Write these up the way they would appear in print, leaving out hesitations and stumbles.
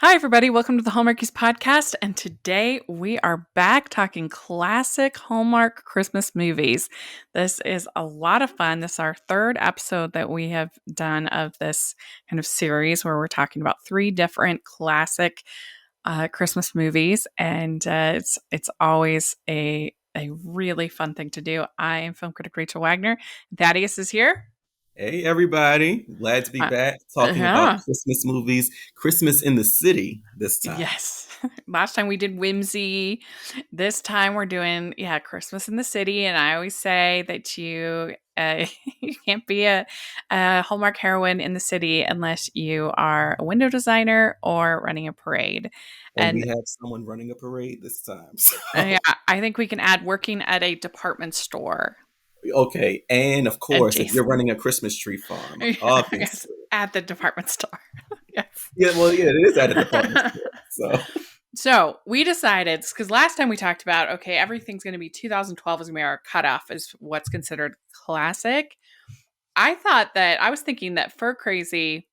Hi, everybody. Welcome to the Hallmarkies podcast. And today we are back talking classic Hallmark Christmas movies. This is a lot of fun. This is our third episode that we have done of this kind of series where we're talking about three different classic Christmas movies. And it's always a really fun thing to do. I am film critic Rachel Wagner. Thaddeaus is here. Hey, everybody. Glad to be back talking about Yeah. Christmas movies. Christmas in the City this time. Yes. Last time we did Whimsy. This time we're doing, Christmas in the City. And I always say that you you can't be a Hallmark heroine in the city unless you are a window designer or running a parade. And we And have someone running a parade this time. So, yeah, I think we can add working at a department store. okay. And of course, if you're Adjacent. running a Christmas tree farm, Yes, obviously. at the department store. Yes. Yeah, well, yeah, it is at a department store. So we decided, because last time we talked about, okay, everything's going to be 2012 is going to be our cutoff is what's considered classic. I was thinking that FIR CRAZY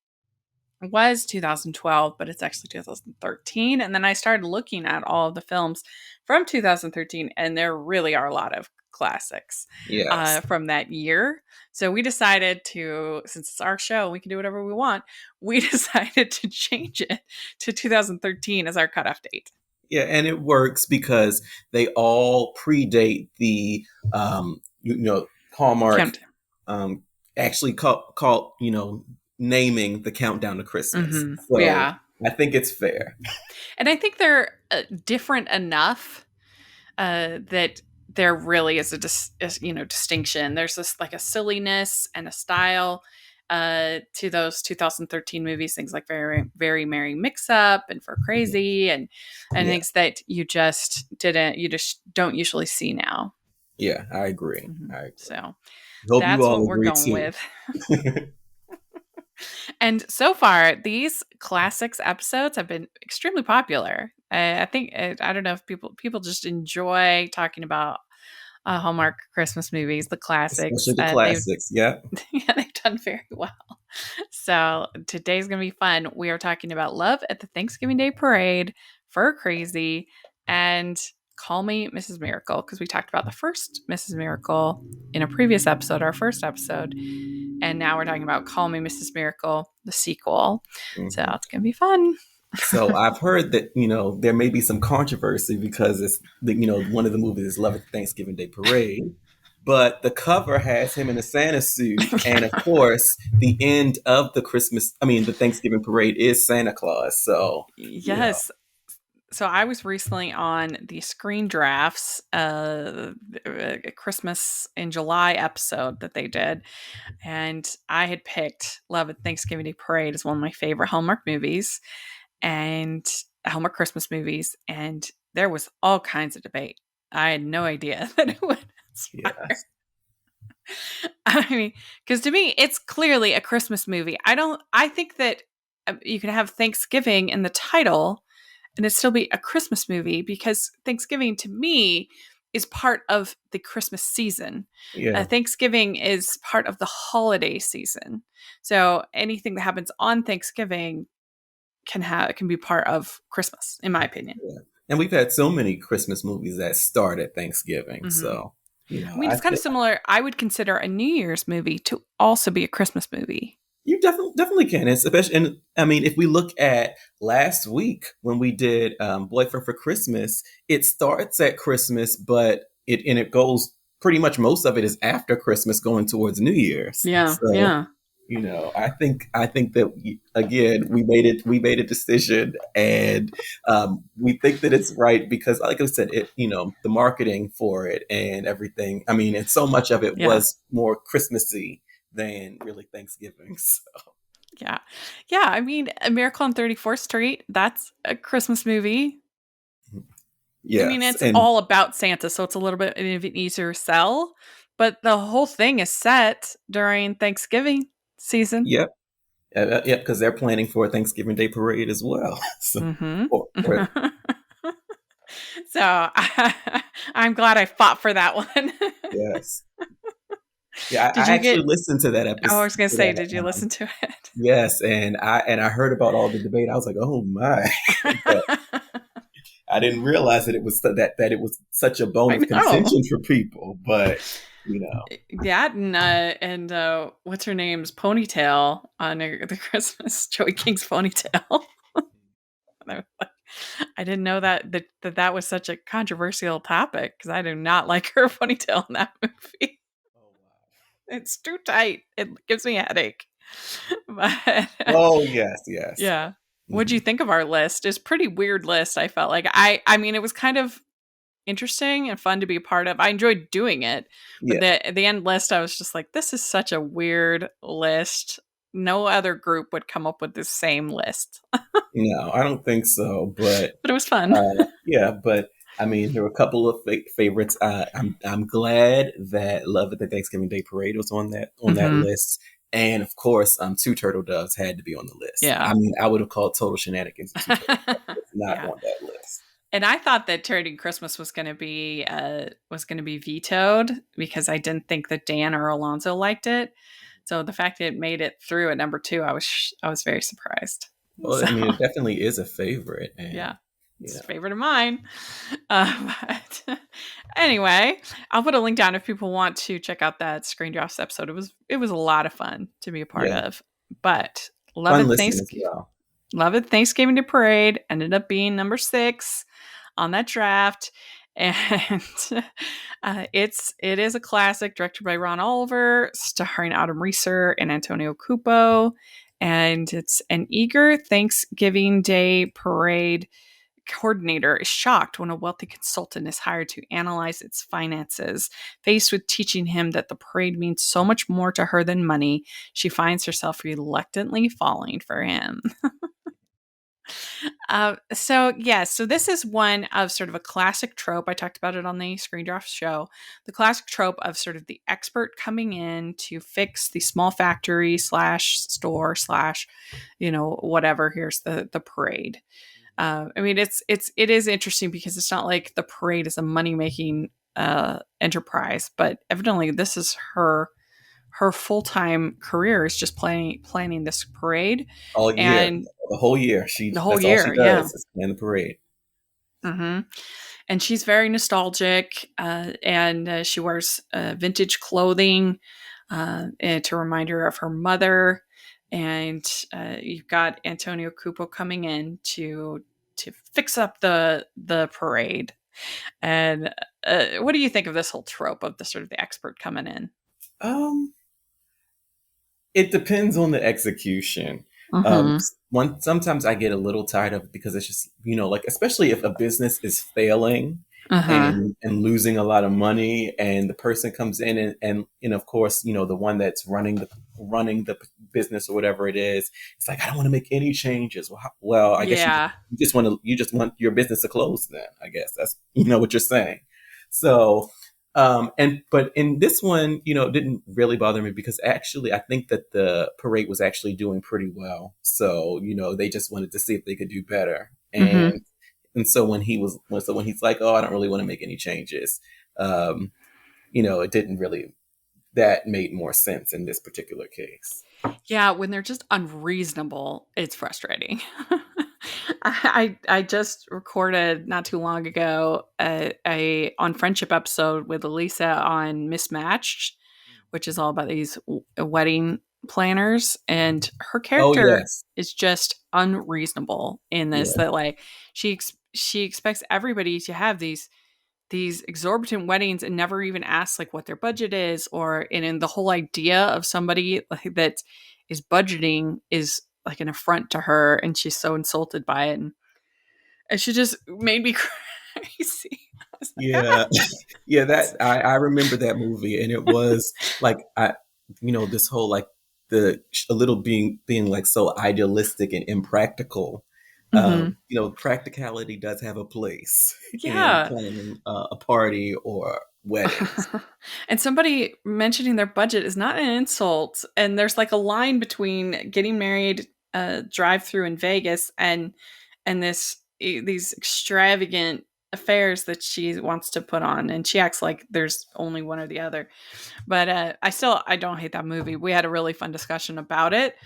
was 2012, but it's actually 2013. And then I started looking at all of the films from 2013, and there really are a lot of classics Yes. from that year. So we decided to, since it's our show, we can do whatever we want. We decided to change it to 2013 as our cutoff date. Yeah, and it works because they all predate the, Hallmark Count. actually called, naming the countdown to Christmas. Mm-hmm. So Yeah. I think it's fair. And I think they're different enough that there really is a distinction. There's this like a silliness and a style to those 2013 movies, things like Very Very Merry Mix Up and FIR CRAZY and Yeah. things that you just don't usually see now. Yeah, I agree. Mm-hmm. I agree. So Hope that's you all what we're agree going too. with. And so far, these classics episodes have been extremely popular. I think I don't know if people just enjoy talking about Hallmark Christmas movies, the classics. Especially the classics. Yeah. They've done very well. So today's gonna be fun. We are talking about Love at the Thanksgiving Day Parade, FIR CRAZY, and Call Me Mrs. Miracle, because we talked about the first Mrs. Miracle in a previous episode, our first episode. And now we're talking about Call Me Mrs. Miracle, the sequel. Mm-hmm. So it's going to be fun. So I've heard that, there may be some controversy because it's, one of the movies is Love at the Thanksgiving Day Parade. But the cover has him in a Santa suit. And of course, the end of the Thanksgiving parade is Santa Claus. So, yes. So I was recently on the Screen Drafts Christmas in July episode that they did. And I had picked Love at Thanksgiving Day Parade as one of my favorite Hallmark movies and Hallmark Christmas movies. And there was all kinds of debate. I had no idea that it would inspire. Yes. I mean, because to me, it's clearly a Christmas movie. I think that you can have Thanksgiving in the title and it still be a Christmas movie because Thanksgiving to me is part of the Christmas season. Yeah. Thanksgiving is part of the holiday season. So anything that happens on Thanksgiving can be part of Christmas, in my opinion. Yeah. And we've had so many Christmas movies that start at Thanksgiving. Mm-hmm. So, I mean, it's kind of similar. I would consider a New Year's movie to also be a Christmas movie. You definitely can, and I mean, if we look at last week when we did Boyfriend for Christmas, it starts at Christmas, but it goes pretty much most of it is after Christmas, going towards New Year's. Yeah, so, yeah. I think that again we made a decision, and we think that it's right because, like I said, the marketing for it and everything. I mean, and so much of it was more Christmassy than really Thanksgiving. So. Yeah. I mean, A Miracle on 34th Street, that's a Christmas movie. Yeah. I mean, it's all about Santa, so it's a little bit of an easier sell, but the whole thing is set during Thanksgiving season. Yep. Because they're planning for a Thanksgiving Day parade as well. So, mm-hmm. So I'm glad I fought for that one. Yes. Yeah, Did I you actually get listened to that Oh, I episode. was gonna say, did you listen to it? Yes, and I heard about all the debate. I was like, oh my, but I didn't realize that it was that it was such a bone I of know. contention for people. But you know, That and what's her name's ponytail on the Christmas Joey King's ponytail. I didn't know that was such a controversial topic because I do not like her ponytail in that movie. oh It's too tight. It gives me a headache. But wow, oh yes, yes, yeah. What'd hmm you think of our list? It's a pretty weird list, I felt like. I mean, it was kind of interesting and fun to be a part of. I enjoyed doing it, but yeah. the end list, I was just like, this is such a weird list. No other group would come up with the same list, No, I don't think so. But but it was fun. yeah, but I mean, there were a couple of favorites. I'm glad that Love at the Thanksgiving Day Parade was on that Hmm. list, and of course, Two Turtle Doves had to be on the list. I Yeah. mean, I would have called Total Shenanigans and Two Turtle Doves, but it's not Yeah. on that list. And I thought that Turning Christmas was gonna be vetoed because I didn't think that Dan or Alonzo liked it. So the fact that it made it through at number two, I was very surprised. Well, So I mean, it definitely is a favorite, and yeah, you it's a know, favorite of mine. But anyway, I'll put a link down if people want to check out that Screen Drafts episode. It was a lot of fun to be a part yeah, of. But fun listening as well. Love It Thanksgiving to Parade ended up being number 6 on that draft. And it is a classic directed by Ron Oliver, starring Adam Reeser and Antonio Cupo. And it's an eager Thanksgiving Day parade coordinator is shocked when a wealthy consultant is hired to analyze its finances. Faced with teaching him that the parade means so much more to her than money, she finds herself reluctantly falling for him. So this is one of sort of a classic trope. I talked about it on the Screen Draft show. The classic trope of sort of the expert coming in to fix the small factory slash store slash, whatever. Here's the parade. I mean, it is interesting because it's not like the parade is a money making enterprise, but evidently this is her full time career is just planning this parade, All year, and the whole year, she the whole that's all she year, yeah. does is plan the parade. Hmm. And she's very nostalgic, and she wears vintage clothing and to remind her of her mother. And you've got Antonio Cupo coming in to fix up the parade. And what do you think of this whole trope of the sort of the expert coming in? Um, It depends on the execution. Mm-hmm. Sometimes I get a little tired of it because it's just like especially if a business is failing Uh-huh. and losing a lot of money, and the person comes in and of course the one that's running the business or whatever it is, it's like I don't want to make any changes. Well, I guess Yeah. you just want your business to close. Then I guess that's what you're saying. So but in this one, it didn't really bother me because actually I think that the parade was actually doing pretty well. So, they just wanted to see if they could do better. Mm-hmm. And so when he's like, oh, I don't really want to make any changes, um, it didn't really, that made more sense in this particular case. Yeah, when they're just unreasonable, it's frustrating. I just recorded not too long ago a on friendship episode with Elisa on Mismatched, which is all about these wedding planners, and her Oh, character yes. is just unreasonable in this. Yeah. That like she expects everybody to have these exorbitant weddings and never even asks like what their budget is, or and in the whole idea of somebody like that is budgeting is like an affront to her, and she's so insulted by it, and she just made me crazy. I was like, Yeah. Yeah, it's I remember that movie, and it was like this whole like the a little being like so idealistic and impractical. mhm. Practicality does have a place in Yeah. planning a party or weddings. And somebody mentioning their budget is not an insult. And there's like a line between getting married, drive through in Vegas, and these extravagant affairs that she wants to put on, and she acts like there's only one or the other. But I don't hate that movie. We had a really fun discussion about it.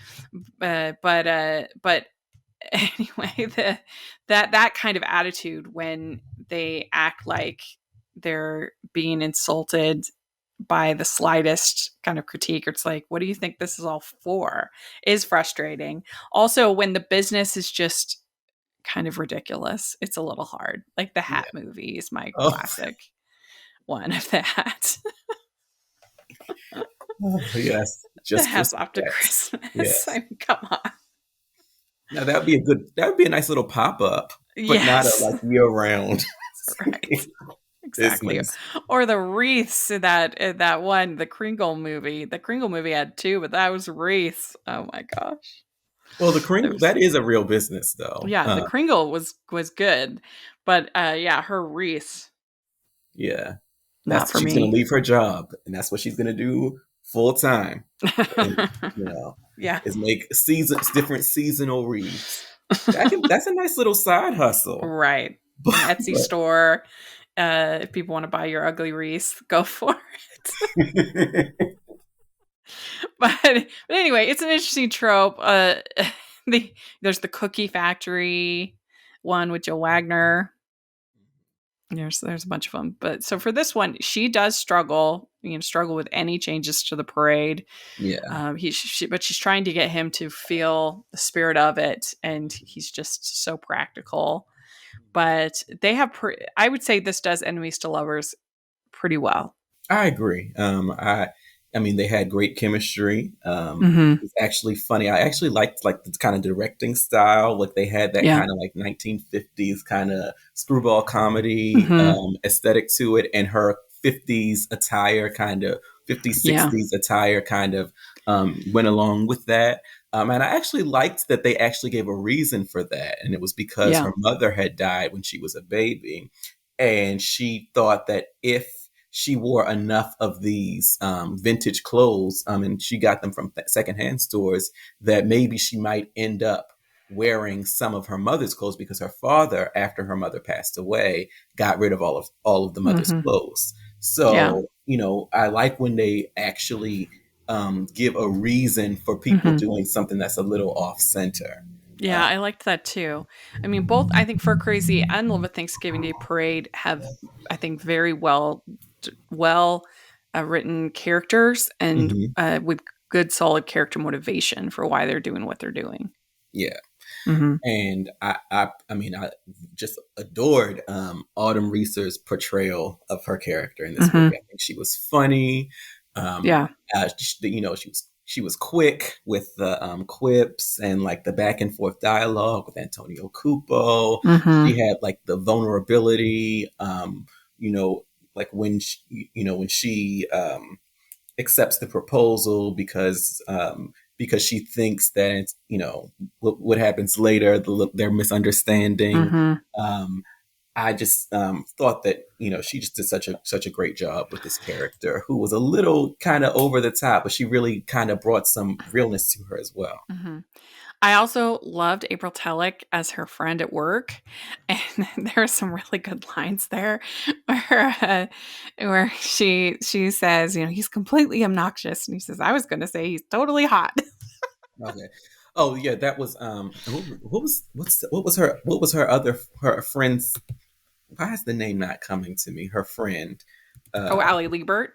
But anyway, that kind of attitude when they act like they're being insulted by the slightest kind of critique, or it's like, what do you think this is all for, is frustrating. Also, when the business is just kind of ridiculous, it's a little hard. Like the Hat Yeah. movie is my Oh, classic one of that. oh, yes. The Just for Hat's Off to sex. Christmas. I Yes. mean, come on. Now that would be a nice little pop up, but not a Yes. like year round Right. Exactly. business. Or the wreaths in that one, the Kringle movie. The Kringle movie had two, but that was wreaths. Oh my gosh. Well, the Kringle, There's that is a real business though. Yeah, the Kringle was good, but yeah, her wreaths, Yeah. not for She's gonna me. leave her job and that's what she's gonna do full time. And you know, Yeah. is make different seasonal wreaths. That's a nice little side hustle. Right. But, An Etsy store. If people want to buy your ugly wreath, go for it. but But anyway, it's an interesting trope. There's the Cookie Factory one with Joe Wagner. There's a bunch of them. But so for this one, she does struggle with any changes to the parade. yeah, But she's trying to get him to feel the spirit of it, and he's just so practical. But they have, I would say, this does enemies to lovers pretty well. I agree. I mean, they had great chemistry. Mm-hmm. It's actually funny. I actually liked like the kind of directing style. Like they had that Yeah. kind of like 1950s kind of screwball comedy Mm-hmm. aesthetic to it, and her 50s attire kind of 50s Yeah. 60s attire kind of went along with that. And I actually liked that they actually gave a reason for that, and it was because Yeah. her mother had died when she was a baby, and she thought that if she wore enough of these vintage clothes, and she got them from secondhand stores, that maybe she might end up wearing some of her mother's clothes because her father, after her mother passed away, got rid of all of the mother's Mm-hmm. clothes. Yeah. So, I like when they actually give a reason for people Mm-hmm. doing something that's a little off center. Yeah, I liked that too. I mean, both I think FIR CRAZY and Love of Thanksgiving Day Parade have, I think, very well written characters, and Mhm. with good solid character motivation for why they're doing what they're doing. Yeah. Mm-hmm. And I mean, I just adored Autumn Reeser's portrayal of her character in this movie. Mm-hmm. I think she was funny. Um, Yeah. she was quick with the quips and like the back and forth dialogue with Antonio Cupo. Mm-hmm. She had like the vulnerability. You know, like when she accepts the proposal because she thinks that it's, what happens later, their misunderstanding. Mm-hmm. Um, I just thought that she just did such a great job with this character who was a little kind of over the top, but she really kind of brought some realness to her as well. Mm-hmm. I also loved April Tellick as her friend at work, and there are some really good lines there where she says, he's completely obnoxious, and he says, I was going to say he's totally hot. Okay. Oh yeah, that was what was her friend's. Why is the name not coming to me? Her friend, Oh, uh, Allie Liebert.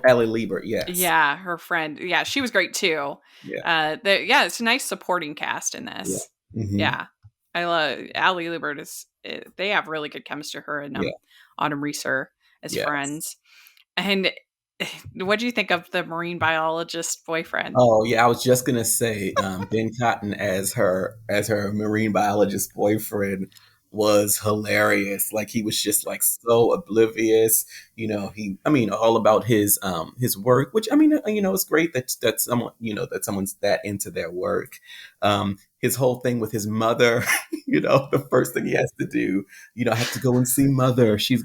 Allie Liebert. Yes. Yeah, her friend. Yeah, she was great too. Yeah. Yeah, it's a nice supporting cast in Yeah. this. Hmm. Yeah, I love Allie Liebert. They have really good chemistry. Her and Yeah. Autumn Reeser as Yes. friends. And what do you think of the marine biologist boyfriend? Oh yeah, I was just gonna say Ben Cotton as her marine biologist boyfriend was hilarious. Like he was just like so oblivious. I mean, all about his work, which I mean, it's great that someone's that into their work. His whole thing with his mother, the first thing he has to do, I have to go and see mother. She's,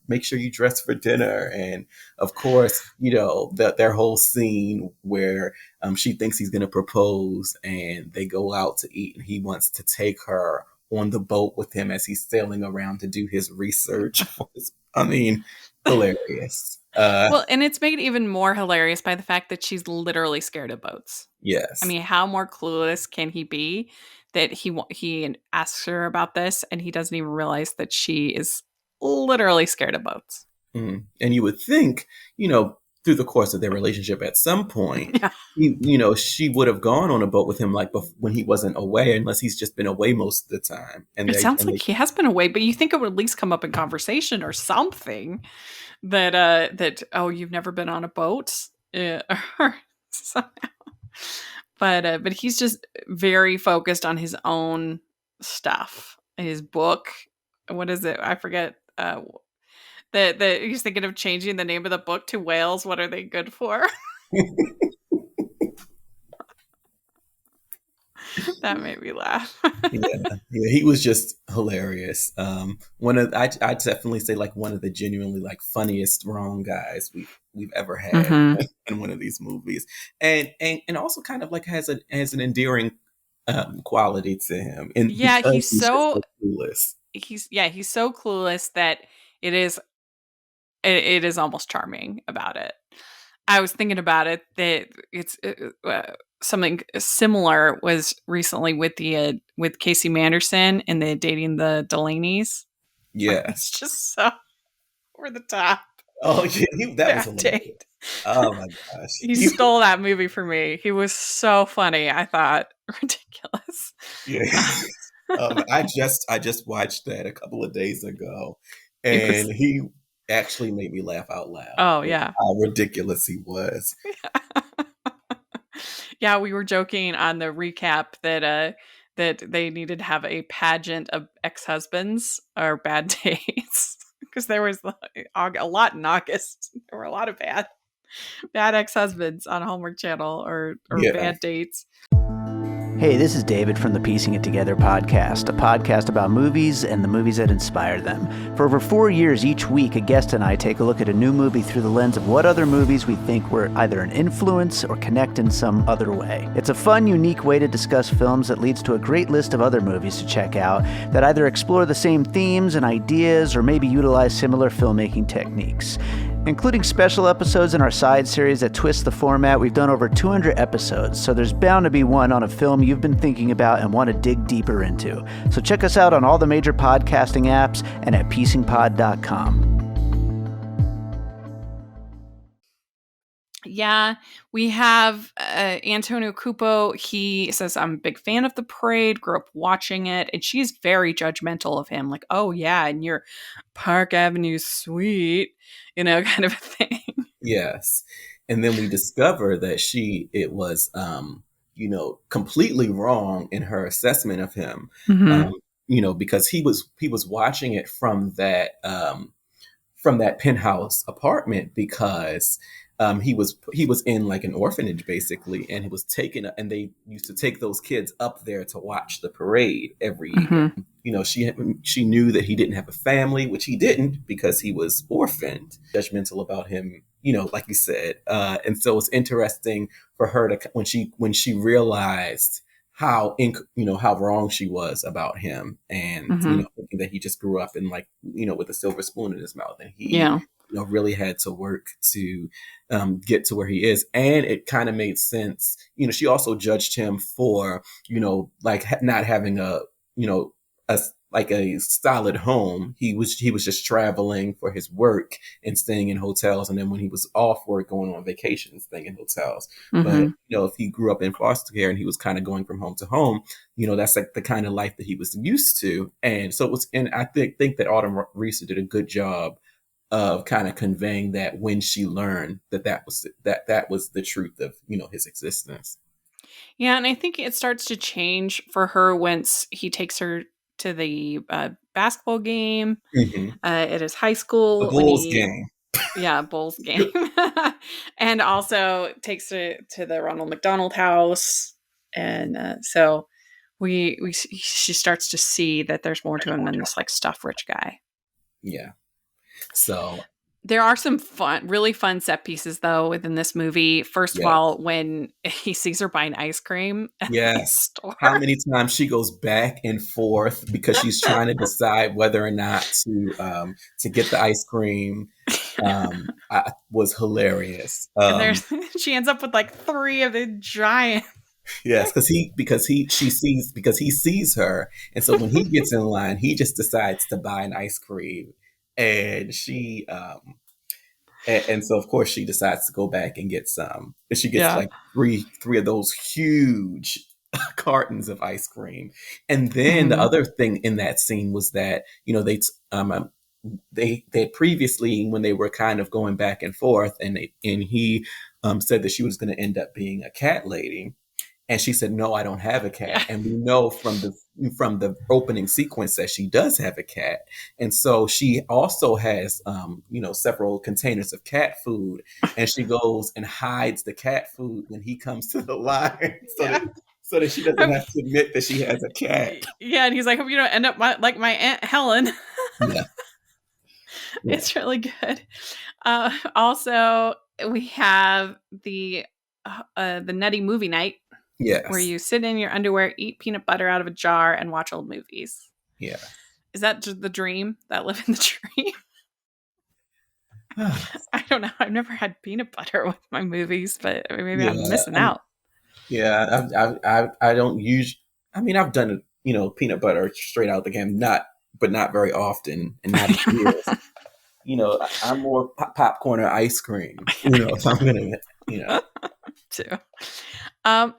make sure you dress for dinner, and of course, their whole scene where she thinks he's going to propose and they go out to eat and he wants to take her on the boat with him as he's sailing around to do his research. I mean, hilarious. Well, and it's made even more hilarious by the fact that she's literally scared of boats. I Yes. mean, how more clueless can he be that he asks her about this and he doesn't even realize that she is literally scared of boats. And you would think, through the course of their relationship at some point, Yeah. she would have gone on a boat with him like when he wasn't away, unless he's just been away most of the time. It sounds like he has been away, but you think it would at least come up in conversation or something that oh, you've never been on a boat, or somehow. But he's just very focused on his own stuff. His book, what is it? I forget. That he's thinking of changing the name of the book to Whales. What are they good for? That made me laugh. Yeah, he was just hilarious. I definitely say like one of the genuinely like funniest wrong guys we've ever had Mm-hmm. in one of these movies, and also kind of like has an endearing quality to him, and Yeah, because he's just so clueless. he's so clueless that it is it is almost charming about it. I was thinking about it that it's something similar was recently with the with Casey Manderson and the dating the Delaney's. It's Yes. just so over the top. Oh yeah, that was Bad hilarious. date. Oh my gosh. He stole that movie for me. He was so funny. I thought ridiculous. Yeah. I just watched that a couple of days ago, It and was he actually made me laugh out loud oh with yeah. how ridiculous he was. Yeah, we were joking on the recap that they needed to have a pageant of ex-husbands or bad dates because there was a lot in August. There were a lot of bad ex-husbands on Hallmark Channel or Yeah. bad dates. Hey, this is David from the Piecing It Together podcast, a podcast about movies and the movies that inspire them. For over 4 years each week, a guest and I take a look at a new movie through the lens of what other movies we think were either an influence or connect in some other way. It's a fun, unique way to discuss films that leads to a great list of other movies to check out that either explore the same themes and ideas or maybe utilize similar filmmaking techniques. Including special episodes in our side series that twist the format, we've done over 200 episodes, so there's bound to be one on a film you've been thinking about and want to dig deeper into. So check us out on all the major podcasting apps and at piecingpod.com. Yeah, we have Antonio Cupo. He says, I'm a big fan of the parade, grew up watching it, and she's very judgmental of him. Like, oh, yeah, and your Park Avenue suite, kind of a thing. Yes. And then we discover that it was, completely wrong in her assessment of him, Mm-hmm. um, because he was watching it from that penthouse apartment because he was in like an orphanage basically, and he was taken, and they used to take those kids up there to watch the parade every year. Mm-hmm. She knew that he didn't have a family, which he didn't because he was orphaned. Judgmental about him, like you said, and so it's interesting for her to when she realized how wrong she was about him, and Mm-hmm. thinking that he just grew up in like with a silver spoon in his mouth, and he Yeah. really had to work to get to where he is. And it kind of made sense. She also judged him for like not having a like a solid home. He was just traveling for his work and staying in hotels, and then when he was off work, going on vacation, staying in hotels. But Mm-hmm. if he grew up in foster care and he was kind of going from home to home, that's like the kind of life that he was used to. And so it was, and I think that Autumn Reese did a good job of kind of conveying that when she learned that was the truth of his existence. Yeah, and I think it starts to change for her once he takes her to the basketball game Hmm. at his high The school when Bulls he game. yeah, Bulls game. And also takes her to the Ronald McDonald house. And so she starts to see that there's more to him than this like stuff rich guy. Yeah. So There are some really fun set pieces though within this movie. First of Yes. all, when he sees her buying ice cream at the Yes. store. How many times she goes back and forth because she's trying to decide whether or not to get the ice cream, was hilarious. And there's she ends up with like 3 of the giant. Yes, because he sees her, and so when he gets in line, he just decides to buy an ice cream, and and so of course she decides to go back and get some, and she gets Yeah. like three of those huge cartons of ice cream. And then the Mhm. other thing in that scene was that they had previously, when they were kind of going back and forth, and he said that she was going to end up being a cat lady. And she said, "No, I don't have a Yeah. cat." And we know from the opening sequence that she does have a cat, and so she also has, several containers of cat food, and she goes and hides the cat food when he comes to the line, Yeah. so that she doesn't have to admit that she has a cat. Yeah, and he's like, "Hope you don't end up like my Aunt Helen." Yeah, yeah, It's really good. Also, we have the nutty movie night where yes, you sit in your underwear, eat peanut butter out of a jar, and watch old movies. yeah. Is that just the dream? That live in the dream? I don't know. I've never had peanut butter with my movies, but maybe I'm Yeah, missing out. yeah. I don't use. I mean, I've done peanut butter straight out the can, but not very often, and not in years. I'm more popcorn or ice cream. If I'm gonna, you know, Too.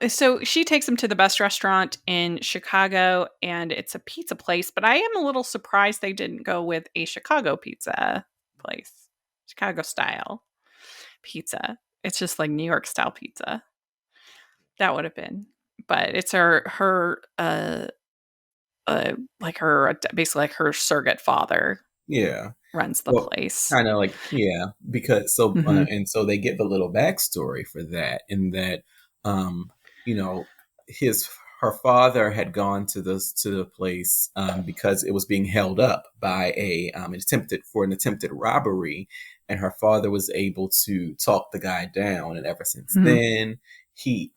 So she takes him to the best restaurant in Chicago, and it's a pizza place. But I am a little surprised they didn't go with a Chicago pizza place, Chicago style pizza. It's just like New York style pizza. That would have been, but it's like her basically like her surrogate father yeah. runs the Well, place. kind of like, yeah, because Hmm. and so they give a little backstory for that, in that, um, you know, his her father had gone to the place, because it was being held up by an attempted robbery, and her father was able to talk the guy down, and ever since Hmm. then, she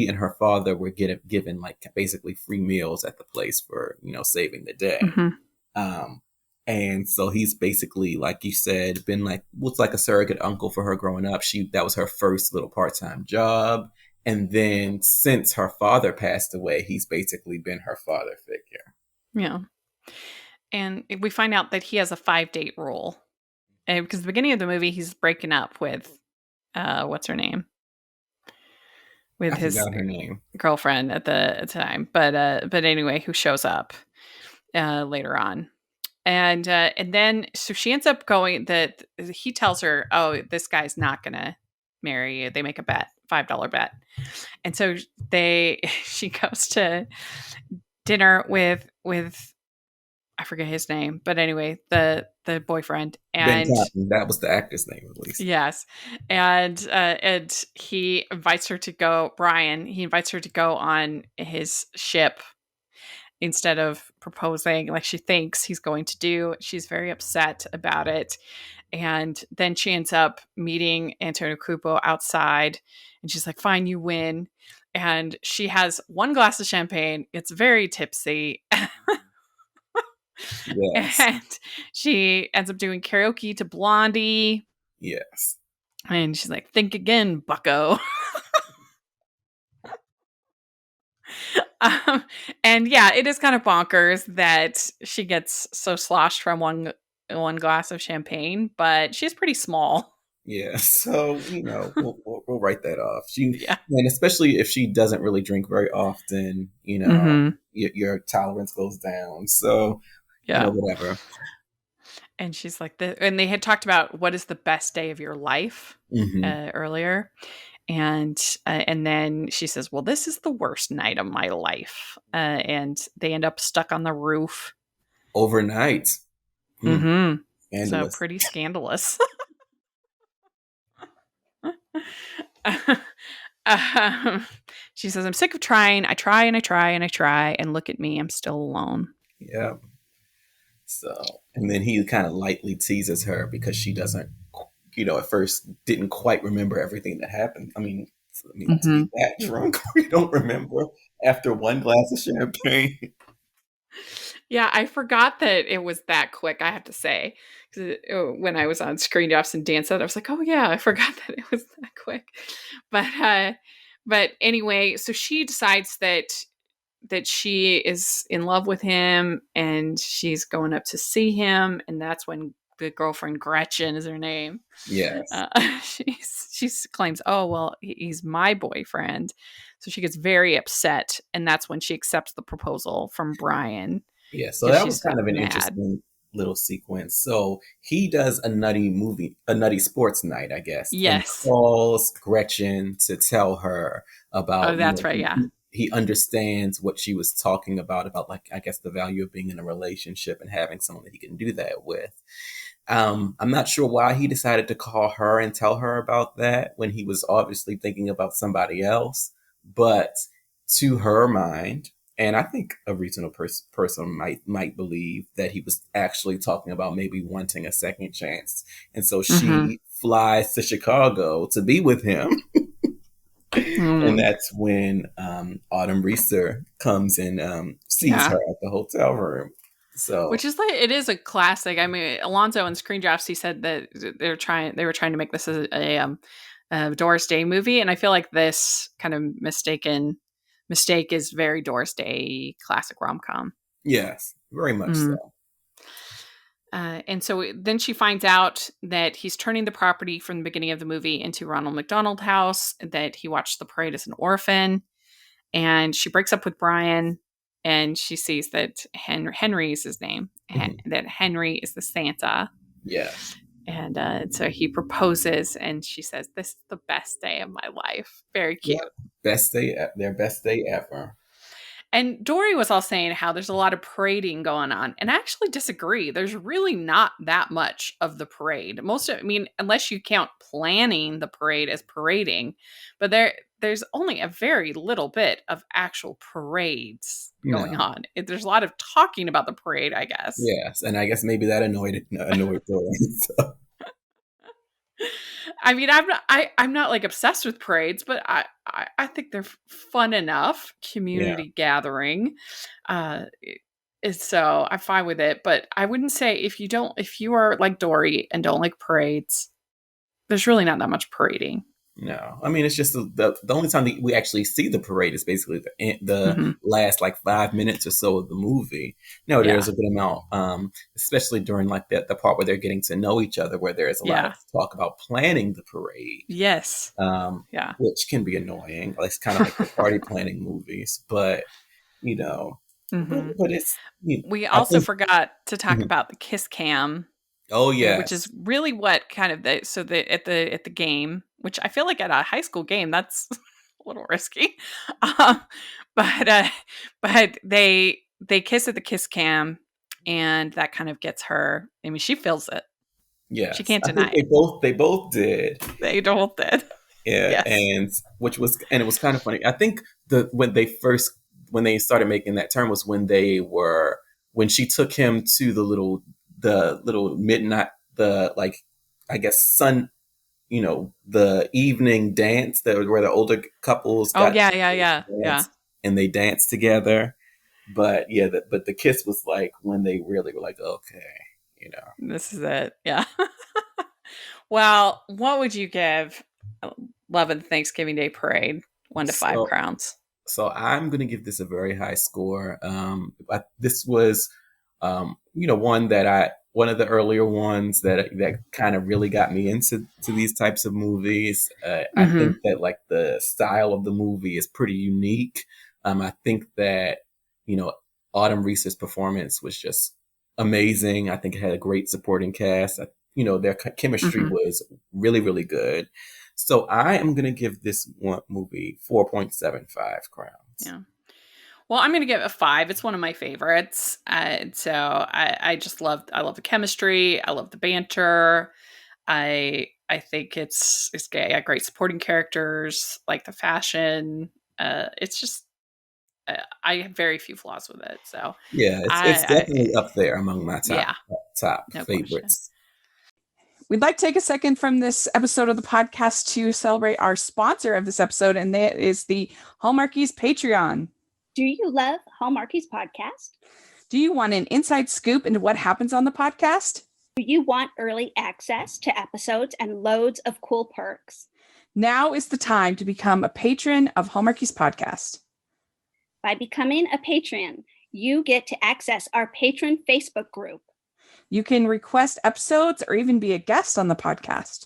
and her father were given like basically free meals at the place for saving the day. Hmm. Um, and so he's basically, like you said, been like looks like a surrogate uncle for her growing up. That was her first little part-time job. And then since her father passed away, he's basically been her father figure. Yeah, and we find out that he has a 5-date rule. And because at the beginning of the movie, he's breaking up with what's her name, with I his forgot her name. girlfriend at the time, but anyway, who shows up later on, and then so she ends up going that he tells her, oh, this guy's not gonna marry you. They make a bet, $5 bet, and so she goes to dinner with I forget his name, but anyway, the boyfriend, Ben and Cotton. That was the actor's name, at least. yes, and he invites her to go. Brian, he invites her to go on his ship instead of proposing like she thinks he's going to do. She's very upset about it. And then she ends up meeting Antonio Cupo outside, and she's like, fine, you win. And she has one glass of champagne. It's very tipsy. Yes. And she ends up doing karaoke to Blondie. Yes. And she's like, think again, bucko. Um, and yeah, it is kind of bonkers that she gets so sloshed from one glass of champagne, but she's pretty small. Yeah. So, we'll write that off. Yeah. And especially if she doesn't really drink very often, Hmm. your tolerance goes down. So, Yeah. whatever. And she's like, and they had talked about what is the best day of your life Hmm. earlier. And then she says, well, this is the worst night of my life. And they end up stuck on the roof. Overnight. Hmm. Hmm. So Scandalous. pretty scandalous. Um, she says, I'm sick of trying. I try and I try and I try. And look at me. I'm still alone. Yeah. So, and then he kind of lightly teases her because she doesn't, at first didn't quite remember everything that happened. I mean, to Hmm. be that drunk, you don't remember after one glass of champagne. Yeah, I forgot that it was that quick, I have to say. 'Cause when I was on Screen Drafts and Dance Out, I was like, "Oh yeah, I forgot that it was that quick." But but anyway, so she decides that she is in love with him and she's going up to see him, and that's when the girlfriend Gretchen is her name. Yes. She claims, "Oh well, he's my boyfriend," so she gets very upset, and that's when she accepts the proposal from Brian Yeah, so because that was she's kind of an mad. interesting little sequence. So he does a nutty sports night, I guess, and Yes. calls Gretchen to tell her Oh, about, that's right. Yeah. he understands what she was talking about like, I guess, the value of being in a relationship and having someone that he can do that with. I'm not sure why he decided to call her and tell her about that when he was obviously thinking about somebody else. But to her mind, and I think a reasonable person might believe that he was actually talking about maybe wanting a second chance, and so Hmm. she flies to Chicago to be with him, and Mm, that's when Autumn Reeser comes and sees her yeah. at the hotel room. So Which is like it is a classic. I mean, Alonzo in Screen Drafts, he said that they were trying to make this a Doris Day movie, and I feel like this kind of mistake is very Doris Day classic rom com. yes, very much so. And so then she finds out that he's turning the property from the beginning of the movie into Ronald McDonald House, that he watched the parade as an orphan. And she breaks up with Brian and she sees that Henry is his name, Mhm. that Henry is the Santa. Yes. And so he proposes and she says, "This is the best day of my life." Very Yeah. cute. Their best day ever. And Dory was all saying how there's a lot of parading going on. And I actually disagree. There's really not that much of the parade. I mean, unless you count planning the parade as parading, but there's only a very little bit of actual parades going No. on. There's a lot of talking about the parade, I guess. Yes, and I guess maybe that annoyed Dory. So, I mean, I'm not like obsessed with parades, but I think they're fun enough yeah. community gathering. Uh, so I'm fine with it, but I wouldn't say if you are like Dory and don't like parades, there's really not that much parading. No, I mean it's just the only time that we actually see the parade is basically the Hmm. last like 5 minutes or so of the movie. No, there's Yeah, a good amount, especially during like the part where they're getting to know each other, where there's a lot of yeah, talk about planning the parade, yes, um, yeah. which can be annoying. Like, it's kind of like the party planning movies, but you know, but Hmm. but it's We I also think. forgot to talk Mhm. about the kiss cam, Oh which is yes, really what kind of at the game, which I feel like at a high school game that's a little risky, um, but they kiss at the kiss cam, and that kind of gets her. I mean, she feels it. She yes. can't I think deny it. they both did. They don't did. Yeah, Yes. and it was kind of funny. I think when they started making that term was when she took him to the little midnight, the like, I guess, the evening dance that where the older couples Oh got yeah, yeah, yeah, to yeah. dance and they danced together. But yeah, but the kiss was like when they really were like, okay, you know. This is it. Yeah. Well, what would you give Love and Thanksgiving Day Parade? 1 to 5 So crowns. So I'm going to give this a very high score. This was, one of the earlier ones that kind of really got me into these types of movies. I think Hmm. that like the style of the movie is pretty unique. I think that you know Autumn Reese's performance was just amazing. I think it had a great supporting cast. Their chemistry Hmm. was really really good. So I am going to give this one movie 4.75 crowns. Yeah. Well, I'm going to give it a 5. It's one of my favorites. So I love the chemistry. I love the banter. I think it's gay. Great supporting characters, like the fashion. It's just I have very few flaws with it. So Yeah, it's definitely up there among my yeah, top no question. favorites. We'd like to take a second from this episode of the podcast to celebrate our sponsor of this episode, and that is the Hallmarkies Patreon. Do you love Hallmarkies podcast? Do you want an inside scoop into what happens on the podcast? Do you want early access to episodes and loads of cool perks? Now is the time to become a patron of Hallmarkies podcast. By becoming a patron, you get to access our patron Facebook group. You can request episodes or even be a guest on the podcast.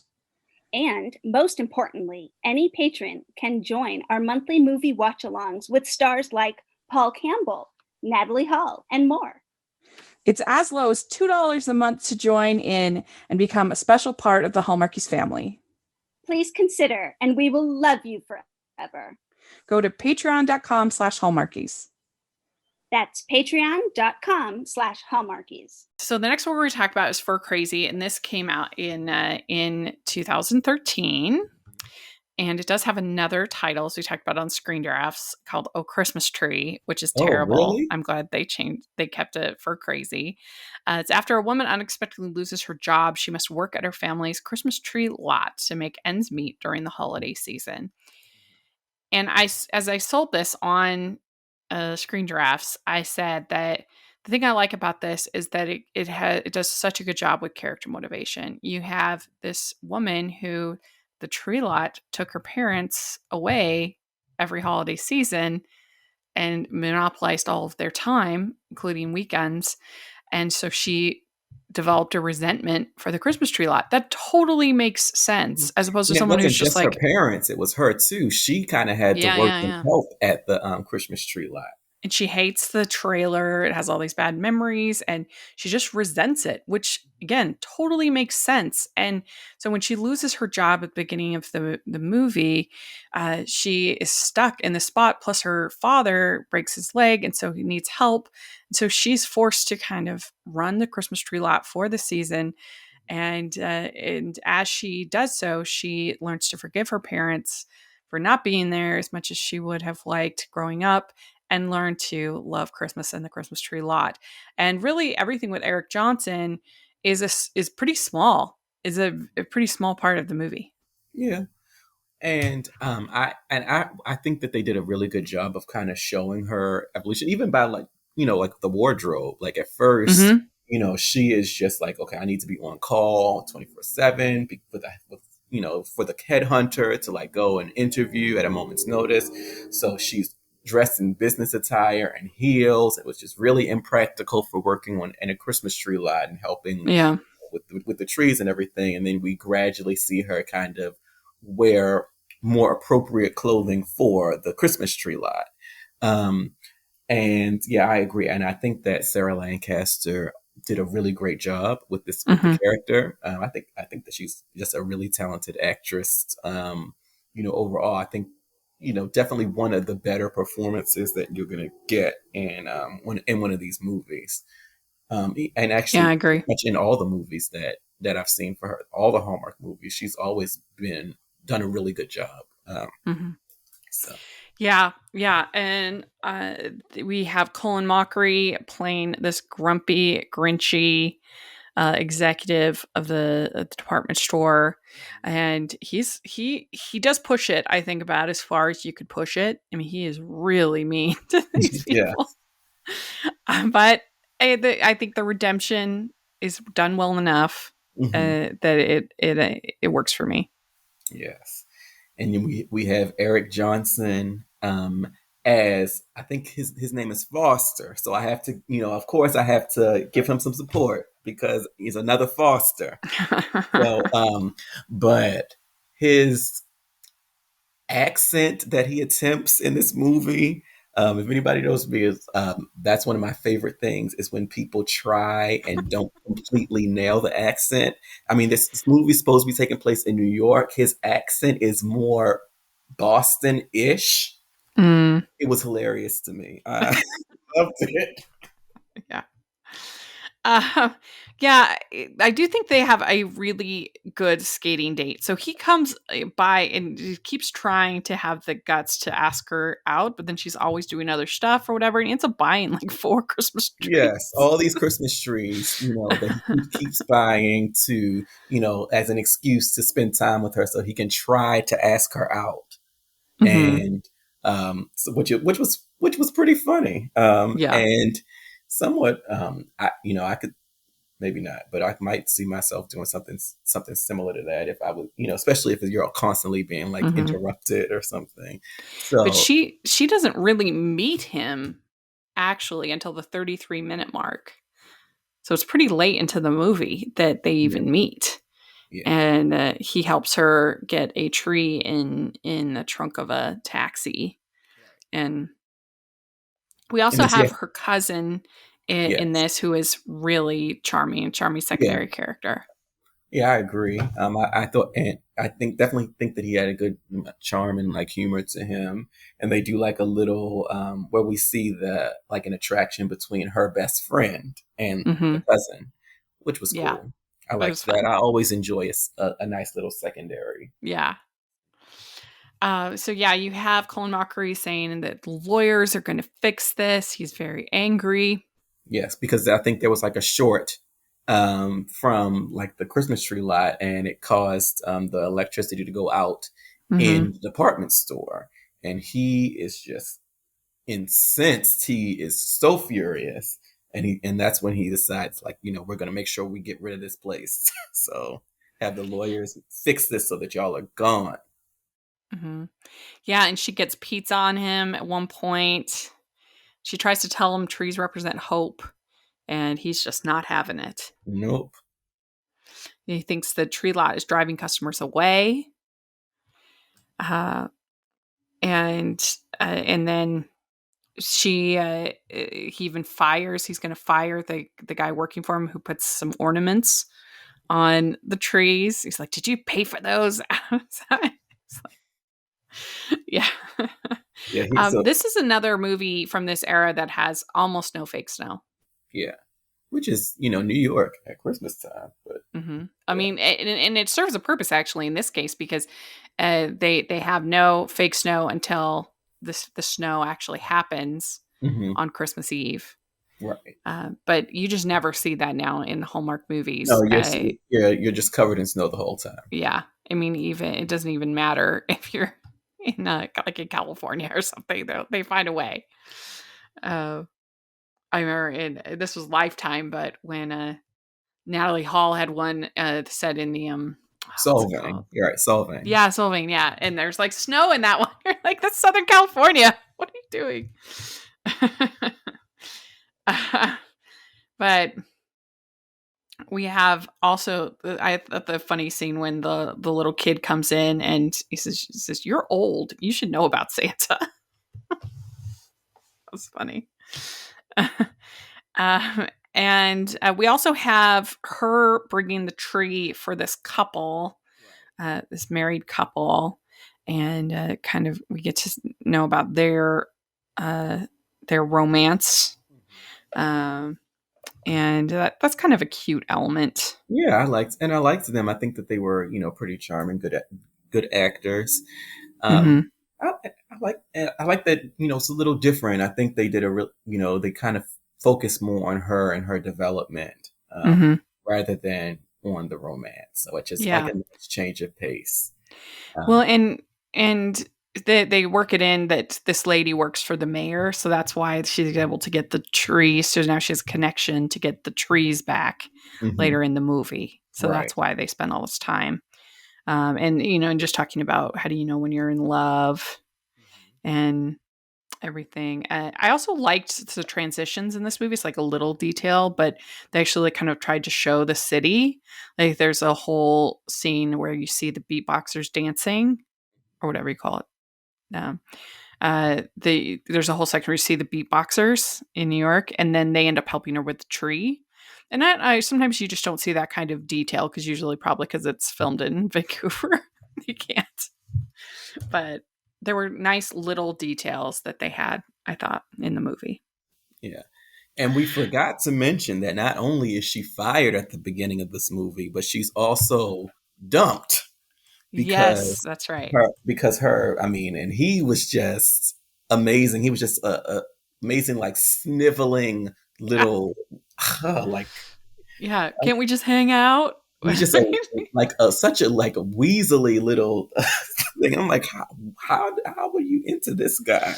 And most importantly, any patron can join our monthly movie watch-alongs with stars like Paul Campbell, Natalie Hall, and more. It's as low as $2 a month to join in and become a special part of the Hallmarkies family. Please consider, and we will love you forever. Go to patreon.com/Hallmarkies. That's patreon.com/Hallmarkies. So the next one we're going to talk about is FIR CRAZY, and this came out in 2013. And it does have another title, as we talked about on Screen Drafts, called "Oh Christmas Tree," which is terrible. Oh, really? I'm glad they kept it FIR CRAZY. It's after a woman unexpectedly loses her job. She must work at her family's Christmas tree lot to make ends meet during the holiday season. And as I sold this on Screen Drafts, I said that the thing I like about this is that it does such a good job with character motivation. You have this woman who the tree lot took her parents away every holiday season and monopolized all of their time, including weekends. And so she developed a resentment for the Christmas tree lot. That totally makes sense, as opposed to someone who's just like her parents. It was her too. She kind of had to work and help at the Christmas tree lot. And she hates the trailer. It has all these bad memories, and she just resents it, which again totally makes sense. And so when she loses her job at the beginning of the movie, she is stuck in the spot. Plus, her father breaks his leg, and so he needs help. And so she's forced to kind of run the Christmas tree lot for the season. And as she does so, she learns to forgive her parents for not being there as much as she would have liked growing up, and learn to love Christmas and the Christmas tree lot. And really everything with Eric Johnson is pretty small, is a pretty small part of the movie. Yeah. And I think that they did a really good job of kind of showing her evolution, even by like the wardrobe. Like at first, she is just like, okay, I need to be on call 24/7 for the headhunter to like go and interview at a moment's notice. So she's dressed in business attire and heels. It was just really impractical for working in a Christmas tree lot and helping with the trees and everything. And then we gradually see her kind of wear more appropriate clothing for the Christmas tree lot. And yeah, I agree. And I think that Sarah Lancaster did a really great job with this with the character. I think that she's just a really talented actress. Overall, I think definitely one of the better performances that you're going to get in one of these movies. And actually, I agree. Pretty much in all the movies that I've seen for her, all the Hallmark movies, she's always done a really good job. So. Yeah. And we have Colin Mockery playing this grumpy, grinchy executive of the department store, and he does push it, I think, about as far as you could push it. I mean, he is really mean to these people. But I think the redemption is done well enough that it works for me. Yes. And then we have Eric Johnson as, I think his name is Foster. So I have to, of course I have to give him some support because he's another Foster. But his accent that he attempts in this movie, if anybody knows me, is that's one of my favorite things is when people try and don't completely nail the accent. I mean, this movie is supposed to be taking place in New York. His accent is more Boston-ish. It was hilarious to me. I loved it. Yeah. Yeah, I do think they have a really good skating date. So he comes by and he keeps trying to have the guts to ask her out, but then she's always doing other stuff or whatever. And he ends up buying like 4 Christmas Yes, trees. all these Christmas trees, that he keeps buying to, as an excuse to spend time with her so he can try to ask her out. Hmm. And so which was pretty funny. Yeah. And somewhat I could maybe not, but I might see myself doing something similar to that if I would, especially if you're constantly being like Hmm. interrupted or something. But So she doesn't really meet him actually until the 33-minute mark. So it's pretty late into the movie that they yeah, even meet. yeah. And he helps her get a tree in the trunk of a taxi. And we And also this, have yes, her cousin in yes, this who is really charming yeah. secondary character. Yeah, I agree. I thought, and I definitely think that he had a good charm and like humor to him. And they do like a little where we see the like an attraction between her best friend and the Hmm. cousin, which was Yeah, cool. I it was liked that. fun. I always enjoy a nice little secondary. Yeah. So yeah, you have Colin Mockery saying that the lawyers are going to fix this. He's very angry. Yes, because I think there was like a short from like the Christmas tree lot, and it caused the electricity to go out Hmm. in the department store, and he is just incensed. He is so furious, and that's when he decides, like, we're gonna make sure we get rid of this place. So have the lawyers fix this so that y'all are gone. Hmm. Yeah, and she gets pizza on him at one point. She tries to tell him trees represent hope, and he's just not having it. Nope. He thinks the tree lot is driving customers away. Uh, and then he even fires. He's going to fire the guy working for him who puts some ornaments on the trees. He's like, "Did you pay for those?" It's like, yeah. Yeah. So This is another movie from this era that has almost no fake snow. yeah, which is New York at Christmas time, but I yeah. mean, and it serves a purpose actually in this case because they have no fake snow until the snow actually happens Hmm. on Christmas Eve. Right. But you just never see that now in Hallmark No, movies. you're just covered in snow the whole time. Yeah, I mean, even it doesn't even matter if you're in like in California or something. They find a way. Uh, I remember this was Lifetime, but when Natalie Hall had one set in the what's it Solving. called? You're right. Solving. Yeah, Sylvain. Yeah, and there's like snow in that one. You're like, that's Southern California. What are you doing? But we have also I thought the funny scene when the little kid comes in and he says you're old. You should know about Santa. That's funny. And we also have her bringing the tree for this couple, this married couple, and kind of we get to know about uh, their romance, um, and that's kind of a cute element. Yeah, I liked them. I think that they were, pretty charming, good actors. Um, Hmm. I like that. It's a little different. I think they did a real, they kind of focus more on her and her development, Hmm. rather than on the romance, which is like Yeah. a nice change of pace. Well, Um, and they work it in that this lady works for the mayor, so that's why she's able to get the trees. So now she has a connection to get the trees back mhm, later in the movie. So right. that's why they spend all this time. And just talking about how do you know when you're in love and everything. I also liked the transitions in this movie. It's like a little detail, but they actually kind of tried to show the city. Like there's a whole scene where you see the beatboxers dancing or whatever you call it. Um, there's a whole section where you see the beatboxers in New York, and then they end up helping her with the tree. And I sometimes you just don't see that kind of detail because usually probably because it's filmed in Vancouver, you can't. But there were nice little details that they had, I thought, in the movie. Yeah. And we forgot to mention that not only is she fired at the beginning of this movie, but she's also dumped Yes, because that's right. I mean, and he was just amazing. He was just a amazing, like sniveling Yeah. little, like Yeah. Can't we just hang out? he's just such a like a weaselly little thing. I'm like, how were you into this guy?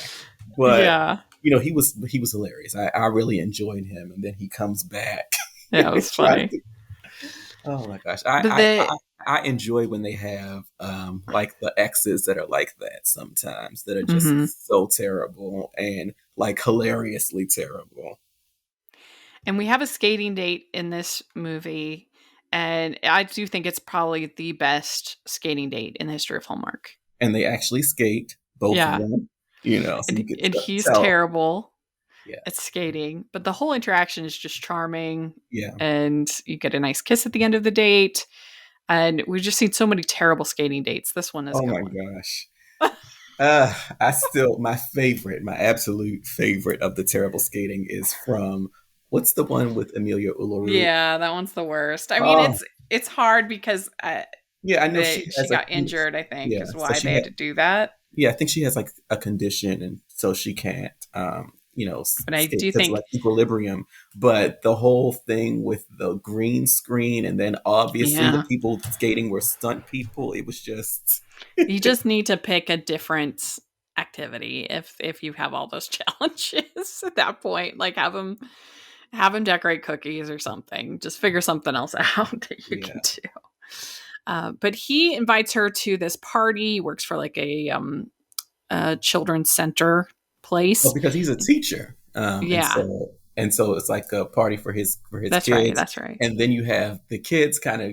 But Yeah. he was hilarious. I really enjoyed him, and then he comes back Yeah, it and was tries funny. to. Oh my gosh, But the I enjoy when they have like the exes that are like that sometimes that are mhm. just so terrible and like hilariously terrible, And we have a skating date in this movie, and I do think it's probably the best skating date in the history of Hallmark. and they actually skate both of Yeah. them, so you could And he's tell. terrible Yeah, at skating, but the whole interaction is just charming, yeah. and you get a nice kiss at the end of the date. And we've just seen so many terrible skating dates. This one is a Oh good my one. gosh. I still my favorite, my absolute favorite of the terrible skating is from what's the one with Amelia Uluru? Yeah, that one's the worst. I mean, Oh, it's hard because yeah, I know she she has a got injured, I think, yeah, is so why she they had had to do that. yeah, I think she has like a condition and so she can't But I skate do because of think, like equilibrium. But the whole thing with the green screen and then obviously the yeah, people skating were stunt people, it was just you just need to pick a different activity if you have all those challenges at that point. Like have them decorate cookies or something. Just figure something else out that you can yeah. do. But he invites her to this party. He works for like a children's center Well, place. because he's a teacher, Yeah, and so it's like a party for his that's right. kids, That's right. and then you have the kids kind of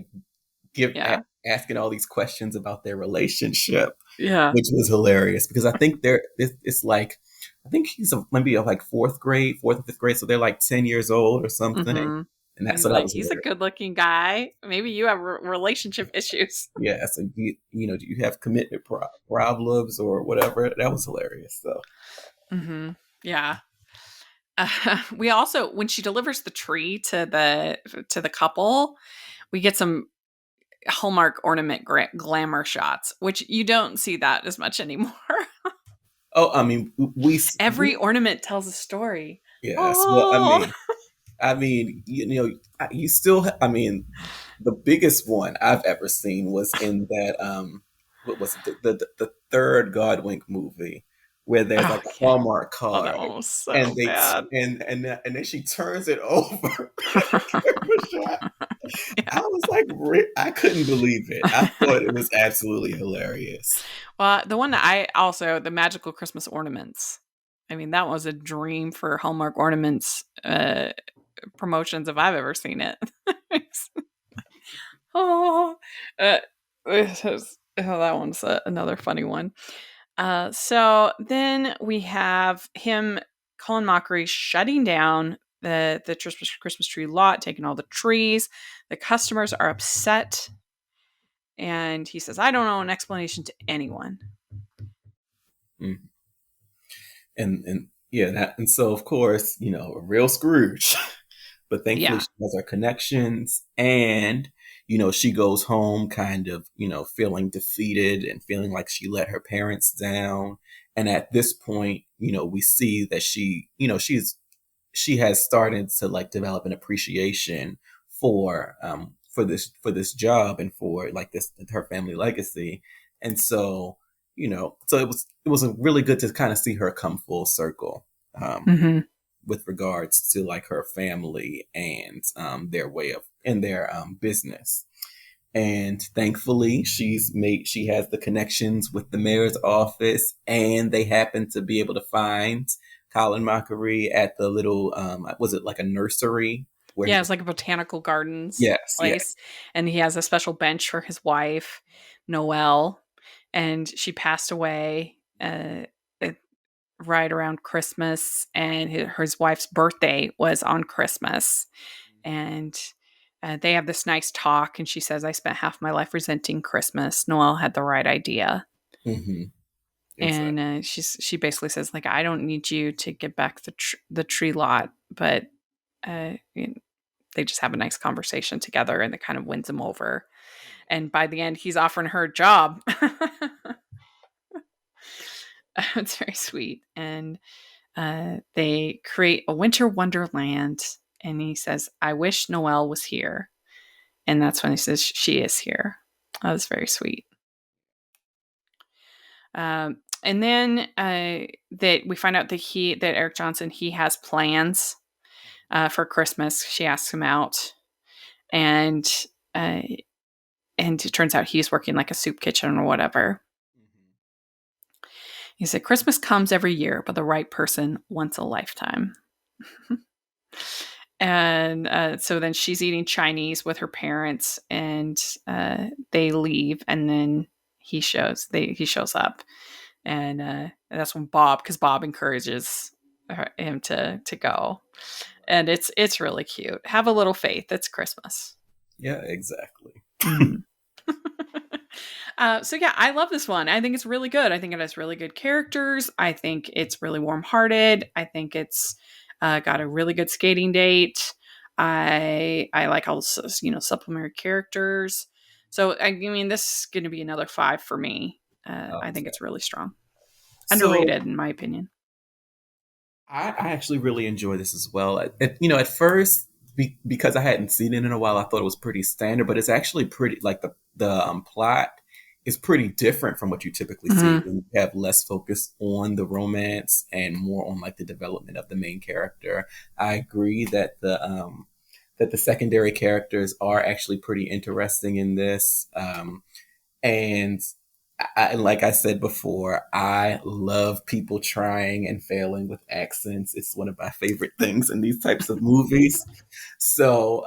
Yeah, asking all these questions about their relationship, yeah. which was hilarious because I think it's like I think he's maybe like fourth or fifth grade, so they're like 10 years old or something, Mm-hmm. and And that he's so that like, was he's a hilarious. good-looking guy. Maybe you have relationship issues. Yeah, so do you have commitment problems or whatever? That was hilarious. So Mm-hmm. Yeah. We also, when she delivers the tree to the couple, we get some Hallmark ornament glamour shots, which you don't see that as much anymore. oh, I mean Every ornament tells a story. yes, well, Oh, I mean, you still. I mean, the biggest one I've ever seen was in that. What was it? The third Godwink movie, where there's oh like a yeah. Hallmark Oh, card, that one was and so they bad. and then she turns it over. Camera shot. I was like, I couldn't believe it. I thought it was absolutely hilarious. Well, the one that I also, the magical Christmas ornaments. I mean, that was a dream for Hallmark ornaments promotions if I've ever seen it. oh, that one's another funny one. So then we have him, Colin Mockery, shutting down the Christmas tree lot, taking all the trees. The customers are upset, and he says, "I don't owe an explanation to anyone." Mm. And yeah, and so of course, a real Scrooge. But thankfully Yeah, she has her connections and she goes home kind of feeling defeated and feeling like she let her parents down, and at this point we see that she has started to like develop an appreciation for this job and for like this her family legacy, and so so it was a really good to kind of see her come full circle, um, hmm with regards to like her family and their way of in their business. And thankfully, she has the connections with the mayor's office, and they happen to be able to find Colin Mockery at the little was it like a nursery where yeah. It's like a botanical gardens yes, yes. place, and he has a special bench for his wife, Noelle, and she passed away uh, right around Christmas, and his wife's birthday was on Christmas, and they have this nice talk, and she says, "I spent half my life resenting Christmas. Noelle had the right idea." Mm-hmm. And Exactly. she basically says, like, "I don't need you to get back the tree lot, but they just have a nice conversation together, and it kind of wins him over. And by the end, he's offering her a job. It's very sweet. And they create a winter wonderland. And he says, I wish Noelle was here. And that's when he says, she is here. That was very sweet. And then that we find out that Eric Johnson, he has plans for Christmas. She asks him out. And it turns out he's working like a soup kitchen or whatever. He said, Christmas comes every year, but the right person once a lifetime. And so then she's eating Chinese with her parents, and they leave, and then he shows up, and that's when because Bob encourages him to go, and it's really cute. Have a little faith. It's Christmas. Yeah, exactly. So yeah, I love this one. I think it's really good. I think it has really good characters. I think it's really warm-hearted. I think it's got a really good skating date. I like all the supplementary characters. So I mean, this is going to be another 5 for me. I think it's really strong, underrated in my opinion. I actually really enjoy this as well. At first, because I hadn't seen it in a while, I thought it was pretty standard, but it's actually pretty, like the plot is pretty different from what you typically see. You have less focus on the romance and more on like the development of the main character. I agree that the secondary characters are actually pretty interesting in this. And like I said before, I love people trying and failing with accents. It's one of my favorite things in these types of movies. So,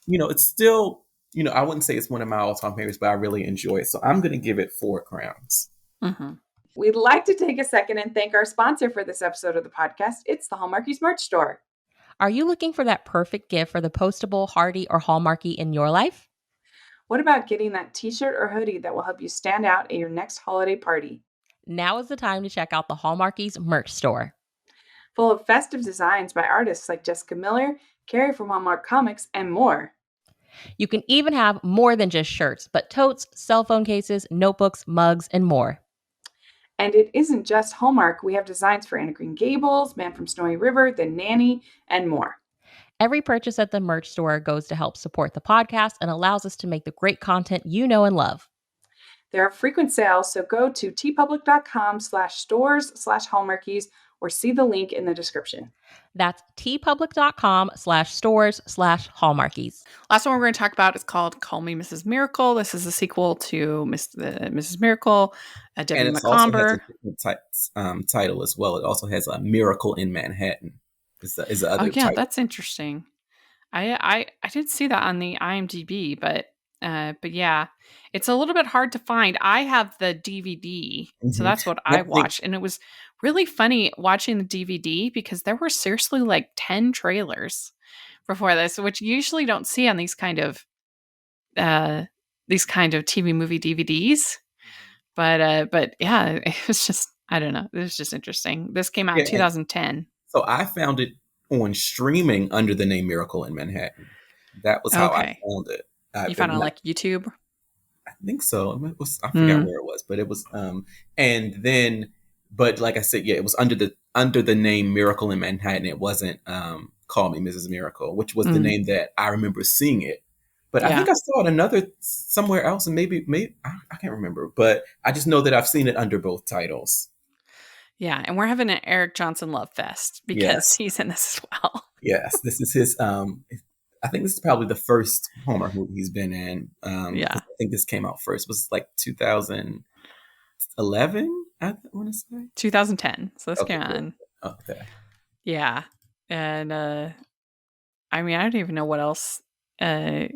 it's still, I wouldn't say it's one of my all-time favorites, but I really enjoy it. So I'm going to give it 4 crowns. Mm-hmm. We'd like to take a second and thank our sponsor for this episode of the podcast. It's the Hallmarkies merch store. Are you looking for that perfect gift for the postable, Hardy, or Hallmarky in your life? What about getting that t-shirt or hoodie that will help you stand out at your next holiday party? Now is the time to check out the Hallmarkies merch store. Full of festive designs by artists like Jessica Miller, Carrie from Hallmark Comics, and more. You can even have more than just shirts, but totes, cell phone cases, notebooks, mugs, and more. And it isn't just Hallmark. We have designs for Anna Green Gables, Man from Snowy River, The Nanny, and more. Every purchase at the merch store goes to help support the podcast and allows us to make the great content you know and love. There are frequent sales, so go to tpublic.com/stores/Hallmarkies or see the link in the description. That's tpublic.com/stores/Hallmarkies. Last one we're going to talk about is called Call Me Mrs. Miracle. This is a sequel to Mrs. Miracle, Debbie And it McComber. also has a different title as well. It also has a Miracle in Manhattan. Is the other title. That's interesting. I didn't see that on the IMDb, but yeah, it's a little bit hard to find. I have the DVD, so that's what I watched, and it was really funny watching the DVD because there were seriously like 10 trailers before this, which you usually don't see on these kind of TV movie DVDs. But yeah, it was just, I don't know, it was just interesting. This came out in 2010. So I found it on streaming under the name Miracle in Manhattan. That was how I found it. You found it on like YouTube? I think so. I forgot where it was, but it was. And then, but like I said, yeah, it was under the name Miracle in Manhattan. It wasn't Call Me Mrs. Miracle, which was the name that I remember seeing it. But I think I saw it somewhere else, and maybe I can't remember. But I just know that I've seen it under both titles. Yeah, and we're having an Eric Johnson love fest because he's in this as well. Yes, this is his. I think this is probably the first Hallmark movie he's been in. I think this came out first. It was like 2011. I want to say 2010. So this came on. Okay. Yeah, and I mean, I don't even know what else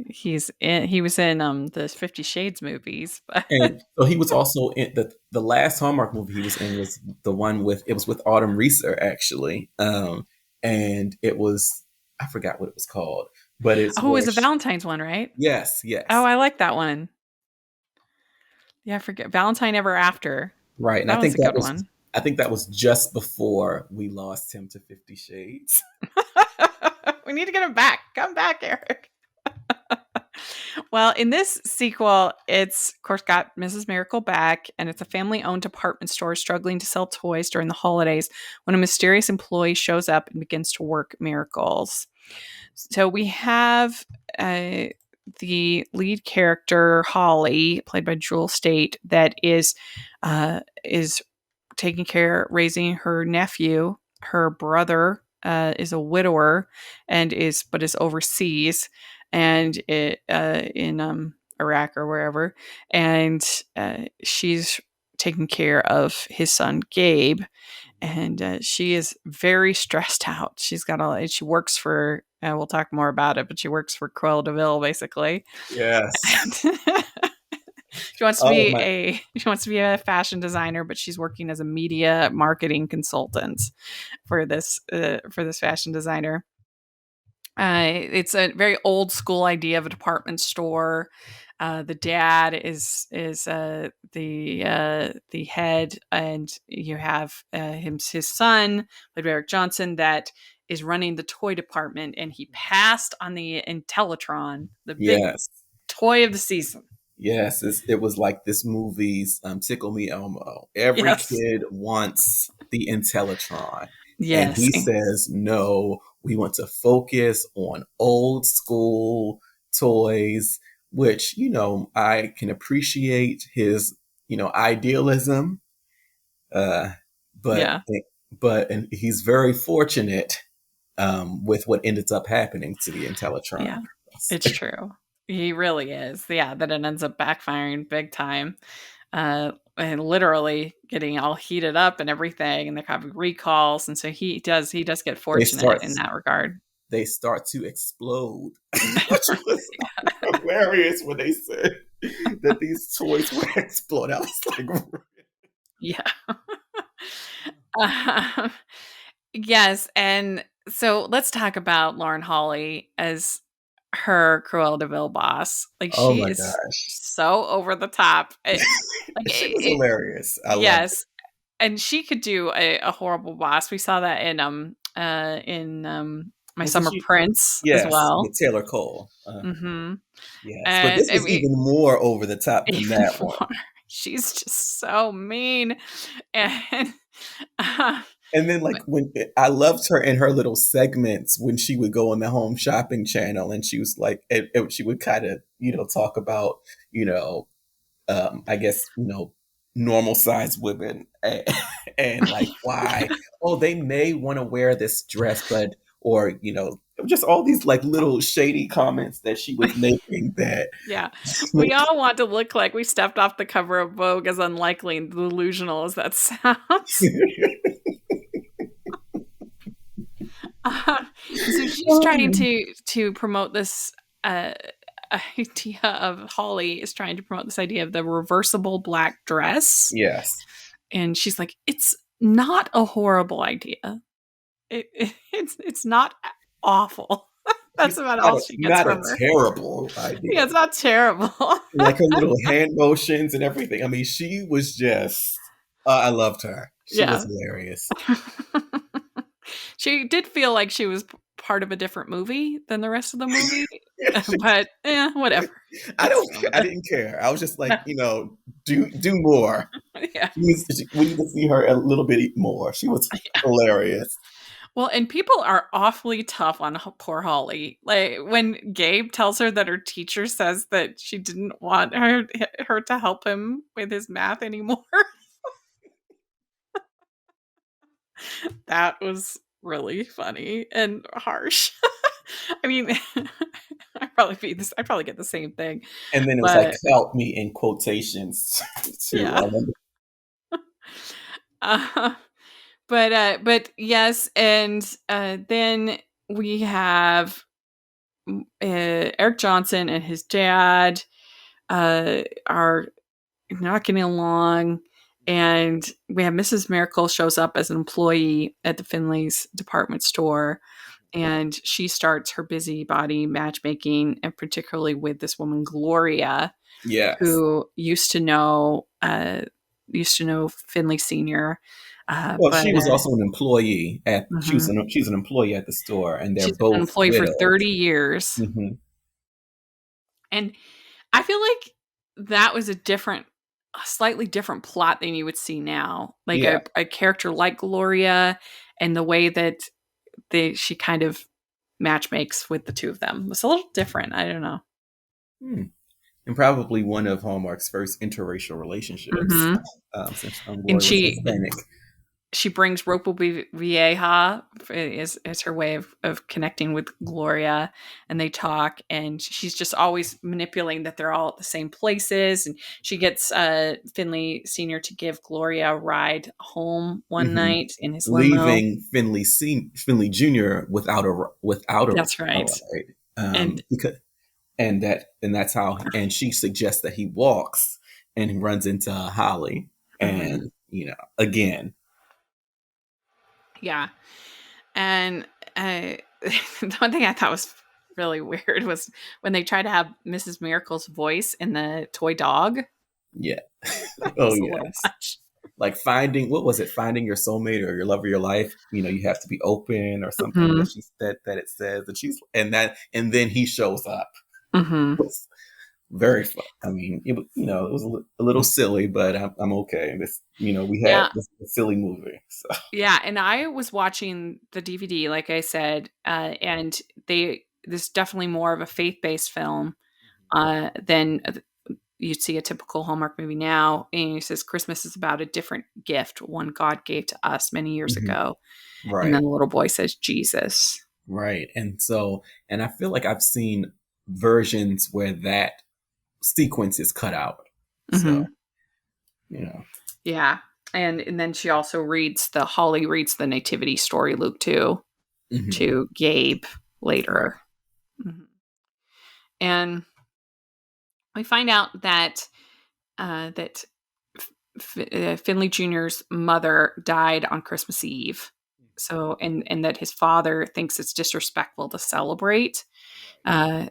he's in. He was in the 50 Shades movies, but and so he was also in the last Hallmark movie he was in was the one with Autumn Reeser actually, and it was, I forgot what it was called, but it was a Valentine's one, right? Yes. Oh, I like that one. Yeah, I forget Valentine Ever After. Right, and that I think was a good one. I think that was just before we lost him to 50 Shades. We need to get him back. Come back, Eric. Well, in this sequel, it's, of course, got Mrs. Miracle back, and it's a family-owned department store struggling to sell toys during the holidays when a mysterious employee shows up and begins to work miracles. So we have the lead character, Holly, played by Jewel State, that is taking care, raising her nephew. Her brother is a widower and is overseas and in Iraq or wherever, and she's taking care of his son Gabe, and she is very stressed out. She's got she works for. We'll talk more about it, but she works for Cruella de Vil, basically. Yes. She wants to be a fashion designer, but she's working as a media marketing consultant for this fashion designer. It's a very old school idea of a department store. The dad is the head, and you have his son, played by Eric Johnson, that is running the toy department, and he passed on the Intellatron, the big toy of the season. Yes, it was like this movie's Tickle Me Elmo. Every kid wants the Intellatron. Yes. And he says, no, we want to focus on old school toys, which, I can appreciate his, idealism. But he's very fortunate with what ended up happening to the Intellatron. Yeah, it's true. He really is. Yeah, that it ends up backfiring big time. And literally getting all heated up and everything, and they're having recalls, and so he does get fortunate in that regard. They start to explode, which was hilarious when they said that these toys would explode. I was like, yeah. Yes, and so let's talk about Lauren Holly as her Cruella de Vil boss. Like, she is so over the top. She was hilarious. I loved it. And she could do a horrible boss. We saw that in My Summer Prince as well. With Taylor Cole. Mm-hmm. Yes, but this was even more over the top than that one. She's just so mean. And then, when I loved her in her little segments when she would go on the Home Shopping channel, and she was like, she would kind of, talk about, I guess, normal sized women and like why, they may want to wear this dress, but, or, just all these like little shady comments that she was making that. Yeah. We all want to look like we stepped off the cover of Vogue, as unlikely and delusional as that sounds. So she's trying to promote this idea of Holly is trying to promote this idea of the reversible black dress. Yes. And she's like, it's not a horrible idea. It's not awful. That's about all she gets from her. Not a terrible idea. Yeah, it's not terrible. Like her little hand motions and everything. I mean, she was just, I loved her. She was hilarious. She did feel like she was part of a different movie than the rest of the movie, but whatever. I didn't care. I was just like, do more. Yeah. We need to see her a little bit more. She was hilarious. Well, and people are awfully tough on poor Holly. Like, when Gabe tells her that her teacher says that she didn't want her to help him with his math anymore. That was really funny and harsh. I mean, I'd probably get the same thing. And then it was like, help me in quotations too. Yeah. But yes, and then we have Eric Johnson and his dad are not getting along. And we have Mrs. Miracle shows up as an employee at the Finley's department store, and she starts her busybody matchmaking, and particularly with this woman Gloria, who used to know Finley Sr. Well, But she was also an employee at mhm. she was an employee at the store, and they're She's been an both employee for widows. 30 years. Hmm. And I feel like that was a slightly different plot than you would see now. Like Yeah. a character like Gloria and the way that she kind of match makes with the two of them was a little different. I don't know. Hmm. And probably one of Hallmark's first interracial relationships, Hmm. since And Gloria was Hispanic. she brings Ropo Vieja is her way of connecting with Gloria, and they talk, and she's just always manipulating that they're all at the same places, and she gets Finley Sr. to give Gloria a ride home one Hmm. night in his limo. Leaving Finley Jr. without That's a right. ride, And because and that's how, and she suggests that he walks, and he runs into Holly, mhm, and again. yeah, and the one thing I thought was really weird was when they tried to have Mrs. Miracle's voice in the toy dog. Yeah. That Oh was a little yes. much. Like what was it, finding your soulmate or your love of your life, you have to be open or something Hmm. that that it says, and then he shows up. Hmm. It's very fun. I mean, it was a little silly, but I'm okay. We had Yeah, this silly movie. So. yeah, and I was watching the DVD, like I said, and this is definitely more of a faith-based film than you'd see a typical Hallmark movie now. And it says Christmas is about a different gift, one God gave to us many years Mhm. ago. And Right, then the little boy says Jesus. right. And I feel like I've seen versions where that sequence is cut out. So, Hmm. you know. Yeah, and then she also Holly reads the nativity story, Luke Mhm. to Gabe Right, later. Mhm. And we find out that that Finley Jr.'s mother died on Christmas Eve. So, and that his father thinks it's disrespectful to celebrate. And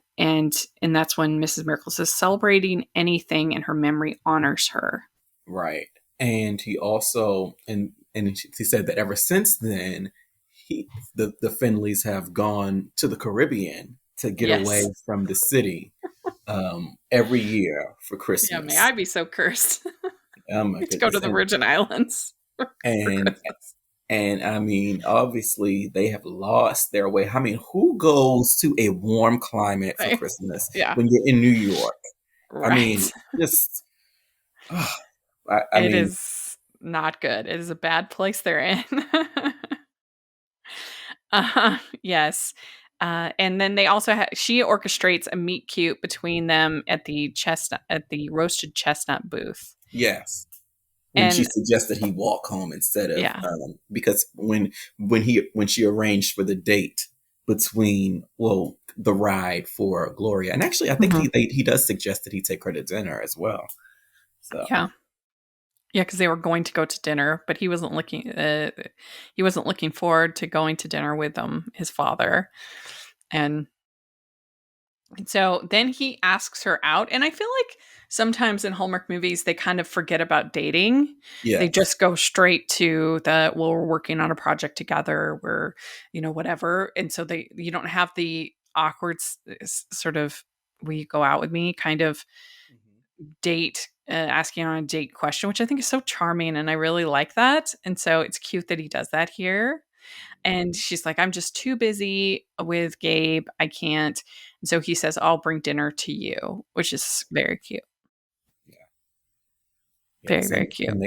that's when Mrs. Miracle says celebrating anything in her memory honors her. right. And he also, and he said that ever since then, the Finleys have gone to the Caribbean to get away Yes. from the city, every year for Yeah, may Christmas. I be so cursed. Oh my Get to go to goodness. the Virgin Islands for And Christmas. and I mean, obviously they have lost their way. I mean, who goes to a warm climate for Right? Christmas Yeah. when you're in New York? I mean, Right. just I It mean, is not good. It is a bad place they're in. Yes. And then they also she orchestrates a meet cute between them at the roasted chestnut booth. yes. When she And suggested he walk home instead of, yeah. because when she arranged for the date between, well, the ride for Gloria, and actually I think Mhm. he does suggest that he take her to dinner as well. So Yeah. Yeah, because they were going to go to dinner, but he wasn't looking forward to going to dinner with his father. And so then he asks her out, and I feel like sometimes in Hallmark movies they kind of forget about dating. They yes. just go straight to well, we're working on a project together, we're, whatever. And so you don't have the awkward sort of will you go out with me kind of date asking on a date question, which I think is so charming and I really like that. And so it's cute that he does that here. And she's like, I'm just too busy with Gabe. I can't. And so he says, I'll bring dinner to you, which is very cute. Yeah. Very, Yes, very cute. and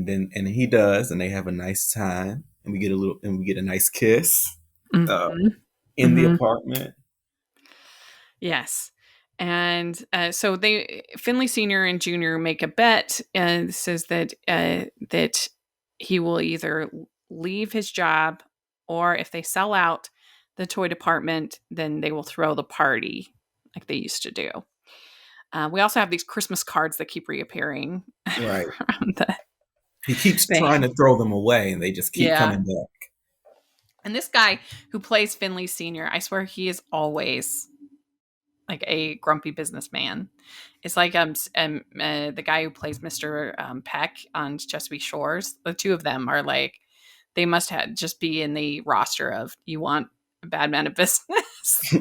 they, and he does, and they have a nice time, and we get a nice kiss, uh, Hmm. in the Hmm. apartment. Yes. And so Finley Sr. and Jr. make a bet and says that he will either leave his job or if they sell out the toy department, then they will throw the party like they used to do. We also have these Christmas cards that keep reappearing Right. around the He keeps thing. trying to throw them away, and they just keep Yeah. coming back. And this guy who plays Finley Sr., I swear he is always like a grumpy businessman. It's like the guy who plays Mr. Peck on Chesapeake Shores. The two of them are like, they must have just be in the roster of you want a bad man of business.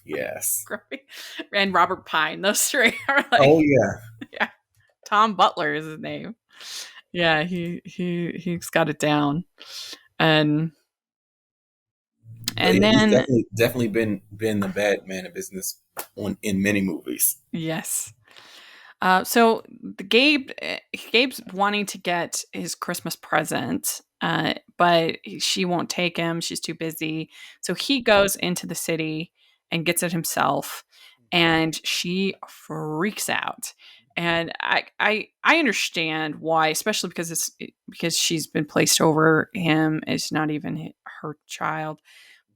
Yes. Grumpy. And Robert Pine. Those three are like, Oh yeah. yeah. Tom Butler is his name. Yeah, he's got it down. And So yeah, he's then definitely been the bad man of business in many movies. yes. So Gabe's wanting to get his Christmas present, but she won't take him. She's too busy. So he goes into the city and gets it himself, and she freaks out. And I understand why, especially because she's been placed over him. It's not even her child.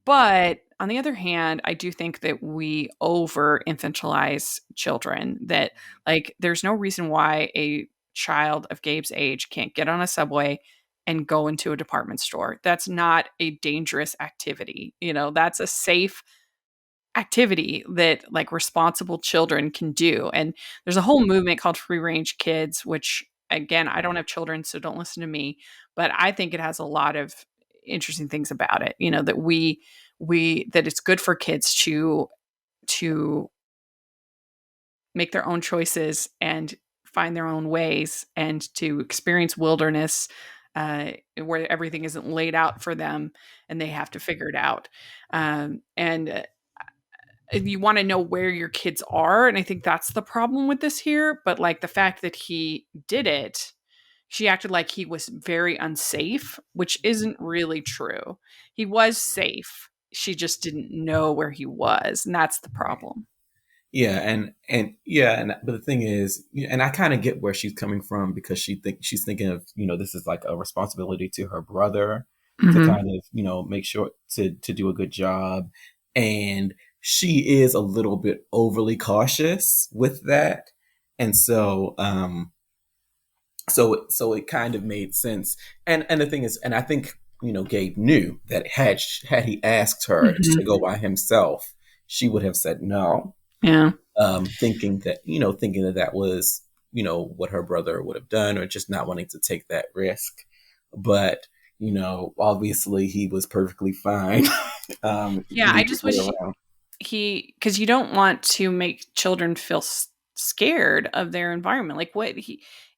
But on the other hand, I do think that we over infantilize children, that like there's no reason why a child of Gabe's age can't get on a subway and go into a department store. That's not a dangerous activity. That's a safe activity that like responsible children can do. And there's a whole movement called free range kids, which again, I don't have children, so don't listen to me, but I think it has a lot of interesting things about it. That that it's good for kids to make their own choices and find their own ways and to experience wilderness, where everything isn't laid out for them and they have to figure it out. And you want to know where your kids are. And I think that's the problem with this here. But like the fact that he did it, she acted like he was very unsafe, which isn't really true. He was safe. She just didn't know where he was. And that's the problem. Yeah, and yeah, but the thing is, and I kind of get where she's coming from, because she's thinking of, this is like a responsibility to her brother to kind of, make sure to do a good job. And she is a little bit overly cautious with that. And so it kind of made sense. And the thing is, and I think, Gabe knew that had he asked her to go by himself, she would have said no. Yeah. Thinking that was, what her brother would have done, or just not wanting to take that risk. But, obviously he was perfectly fine. Yeah, I just wish because you don't want to make children feel scared of their environment. Like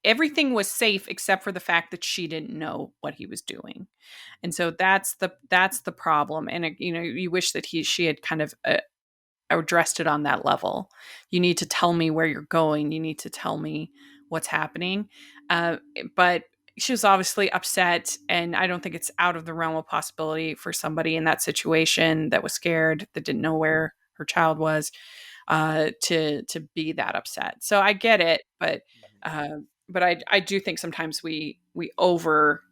everything was safe except for the fact that she didn't know what he was doing. And so that's the problem. And, you wish that she had kind of addressed it on that level. You need to tell me where you're going. You need to tell me what's happening. But she was obviously upset, and I don't think it's out of the realm of possibility for somebody in that situation that was scared, that didn't know where her child was, to be that upset. So I get it, but I do think sometimes we over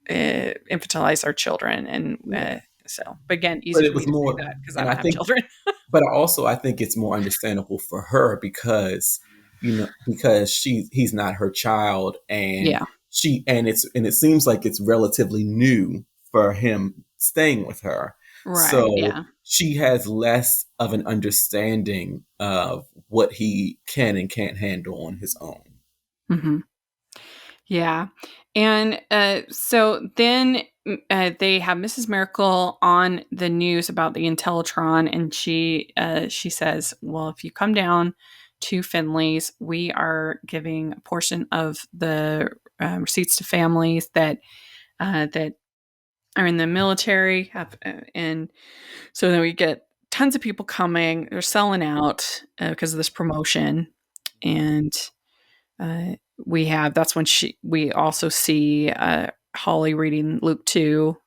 infantilize our children, and so. But again, easy But for it me was to more, say that because I and don't I have think, children. but also I think it's more understandable for her, because because he's not her child, and Yeah. it seems like it's relatively new for him staying with her. Right. So Yeah. she has less of an understanding of what he can and can't handle on his own. Mm-hmm. Yeah. And so then they have Mrs. Miracle on the news about the Intellitron, and she says, well, if you come down to Finley's, we are giving a portion of the receipts to families that that are in the military. And so then we get tons of people coming. They're selling out because of this promotion. And that's when we also see Holly reading Luke 2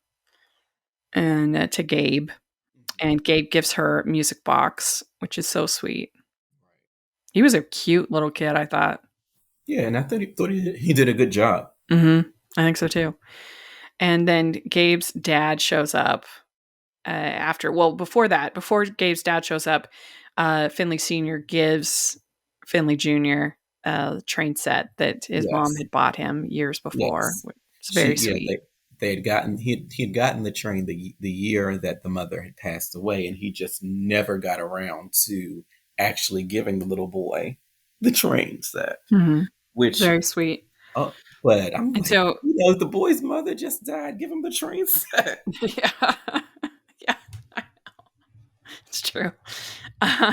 and to Gabe, and Gabe gives her a music box, which is so sweet. He was a cute little kid, I thought. Yeah, and I thought he did a good job. I think so too. And then Gabe's dad shows up before Gabe's dad shows up, Finley Sr. gives Finley Jr. A train set that his mom Yes. had bought him years before. Yes. It's very sweet. he had gotten the train the year that the mother had passed away, and he just never got around to actually giving the little boy the train set. Mm-hmm. Which, Very sweet. but I'm And like, so, the boy's mother just died. Give him the train set. yeah, yeah, it's true. Uh,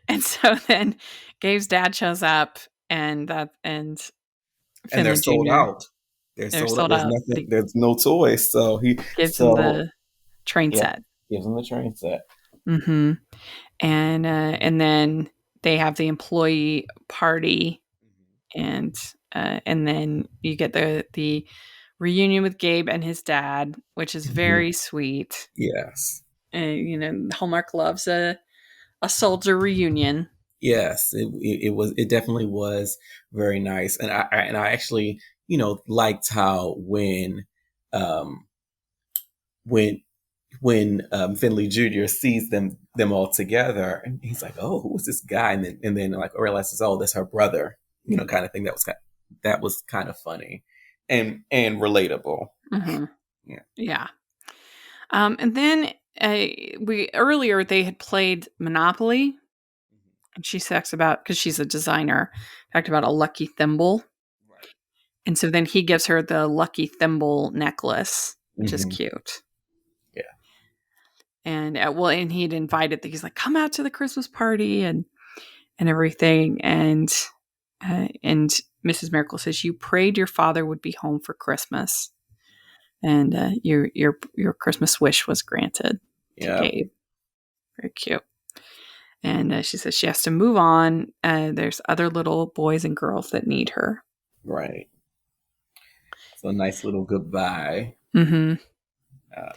and so then Gabe's dad shows up, and And they're Finley sold Jr. out. They're They're sold out. sold There's out, but nothing. he There's no toys. gives him the train Yeah, set. gives him the train set. Mm-hmm. And then they have the employee party, and then you get the reunion with Gabe and his dad, which is Mhm. very sweet. Yes. Hallmark loves a soldier reunion. Yes, it definitely was very nice, and I actually liked how um when Finley Jr. sees them all together, and he's like, oh, who is this guy? And then like realizes, oh, that's her brother, kind of thing. That was kind of funny and relatable. Mm-hmm. Yeah. Yeah. And then earlier they had played Monopoly, and she talks about, because she's a designer, talked about a lucky thimble. Right. And so then he gives her the lucky thimble necklace, which is Hmm. cute. Yeah. And he'd invited, he's like, come out to the Christmas party and everything. And Mrs. Miracle says, you prayed your father would be home for Christmas. And your Christmas wish was granted to Yeah. Gabe. Very cute. And she says she has to move on. There's other little boys and girls that need her. Right. So a nice little goodbye. Mm-hmm. Uh,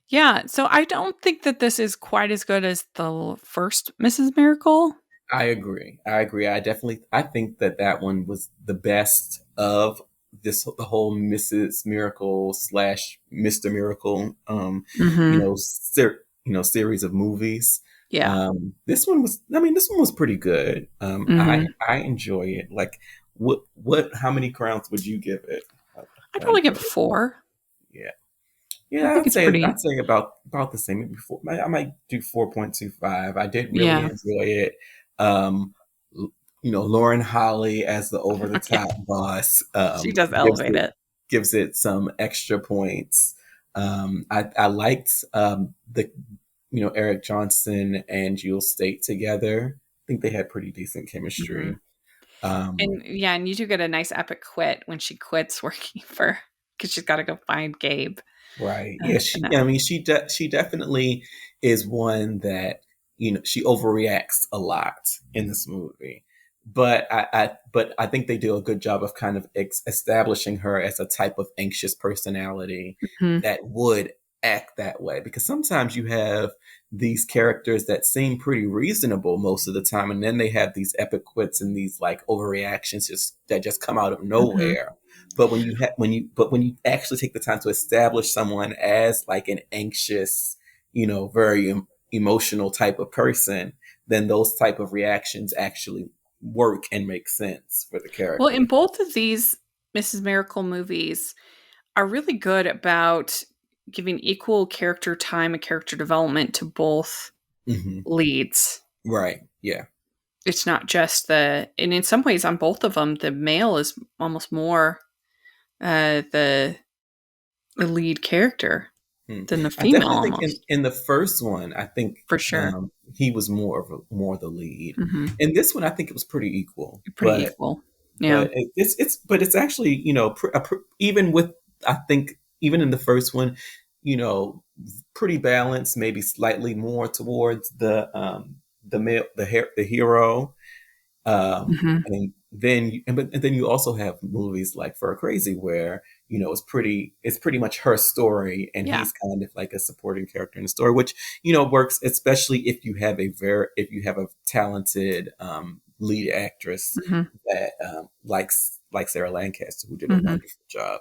Yeah. So I don't think that this is quite as good as the first Mrs. Miracle. I agree. I think that one was the best of the whole Mrs. Miracle / Mr. Miracle, Mm-hmm. series of movies. Yeah. This one was pretty good. Mm-hmm. I enjoy it. Like, how many crowns would you give it? I'd probably give it 4. Yeah. I Yeah, think it's pretty. I'd say about the same. Maybe I might do 4.25. I did really Yeah. enjoy it. Um, Lauren Holly as the over the Yeah. top boss She does gives elevate it it. gives it some extra points. I liked the Eric Johnson and Jewel State together. I think they had pretty decent chemistry. And yeah, and you do get a nice epic quit when she quits working because she's got to go find Gabe. Right. Yeah. She. And I mean, she definitely is one that she overreacts a lot in this movie, but I think they do a good job of kind of establishing her as a type of anxious personality Mhm. that would act that way, because sometimes you have these characters that seem pretty reasonable most of the time, and then they have these epic quits and these like overreactions that just come out of nowhere. But when you actually take the time to establish someone as like an anxious, very emotional type of person, then those type of reactions actually work and make sense for the Well, character. in both of these Mrs. Miracle movies are really good about giving equal character time and character development to both Hmm. leads. Right. Yeah. It's not just and in some ways on both of them, the male is almost more the lead character Hmm. than the I female definitely think almost, in the first one, I think for sure. he was more the lead. Hmm. In this one, I think it was pretty equal. Pretty equal. Yeah. But it's actually even with, I think, even in the first one, you know pretty balanced, maybe slightly more towards the male the hero. Hmm. And then you also have movies like FIR CRAZY, where it's pretty much her story, and Yeah. he's kind of like a supporting character in the story, which works, especially if you have a talented lead actress Hmm. that like Sarah Lancaster, who did a Hmm. wonderful job.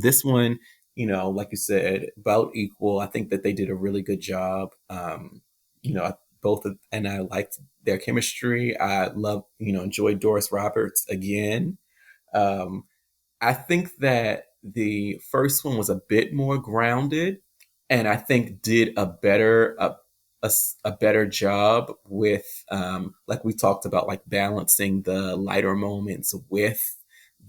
This one, like you said, about equal. I think that they did a really good job. And I liked their chemistry. I enjoyed Doris Roberts again. Um, I think that the first one was a bit more grounded, and I think did a better job with like we talked about, like balancing the lighter moments with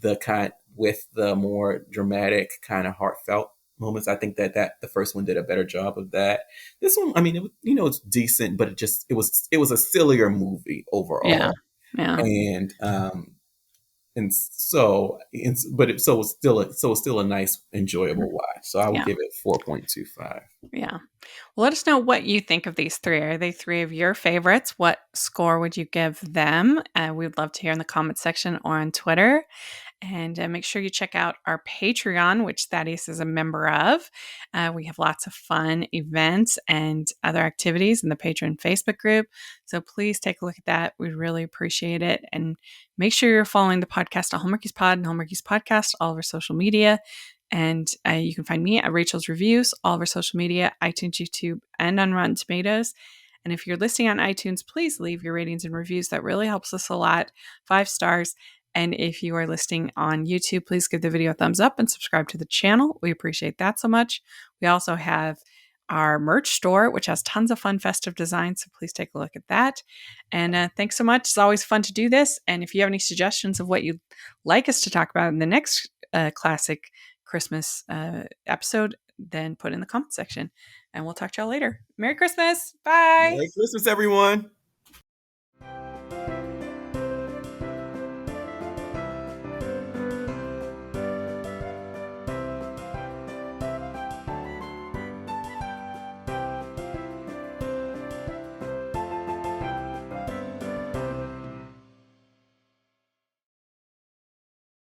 the more dramatic kind of heartfelt moments. I think that the first one did a better job of that. This one, I mean, it's decent, but it was a sillier movie Yeah. overall, Yeah. but it was still a nice, enjoyable watch. So I would Yeah. give it 4.25. Yeah. Well, let us know what you think of these three. Are they three of your favorites? What score would you give them? We'd love to hear in the comment section or on Twitter. And make sure you check out our Patreon, which Thaddeus is a member of. We have lots of fun events and other activities in the Patreon Facebook group. So please take a look at that. We really appreciate it. And make sure you're following the podcast at Hallmarkies Pod and Hallmarkies Podcast, all of our social media. And you can find me at Rachel's Reviews, all of our social media, iTunes, YouTube, and on Rotten Tomatoes. And if you're listening on iTunes, please leave your ratings and reviews. That really helps us a lot. 5 stars. And if you are listening on YouTube, please give the video a thumbs up and subscribe to the channel. We appreciate that so much. We also have our merch store, which has tons of fun festive designs. So please take a look at that. And thanks so much. It's always fun to do this. And if you have any suggestions of what you'd like us to talk about in the next classic Christmas episode, then put in the comment section. And we'll talk to y'all later. Merry Christmas. Bye. Merry Christmas, everyone.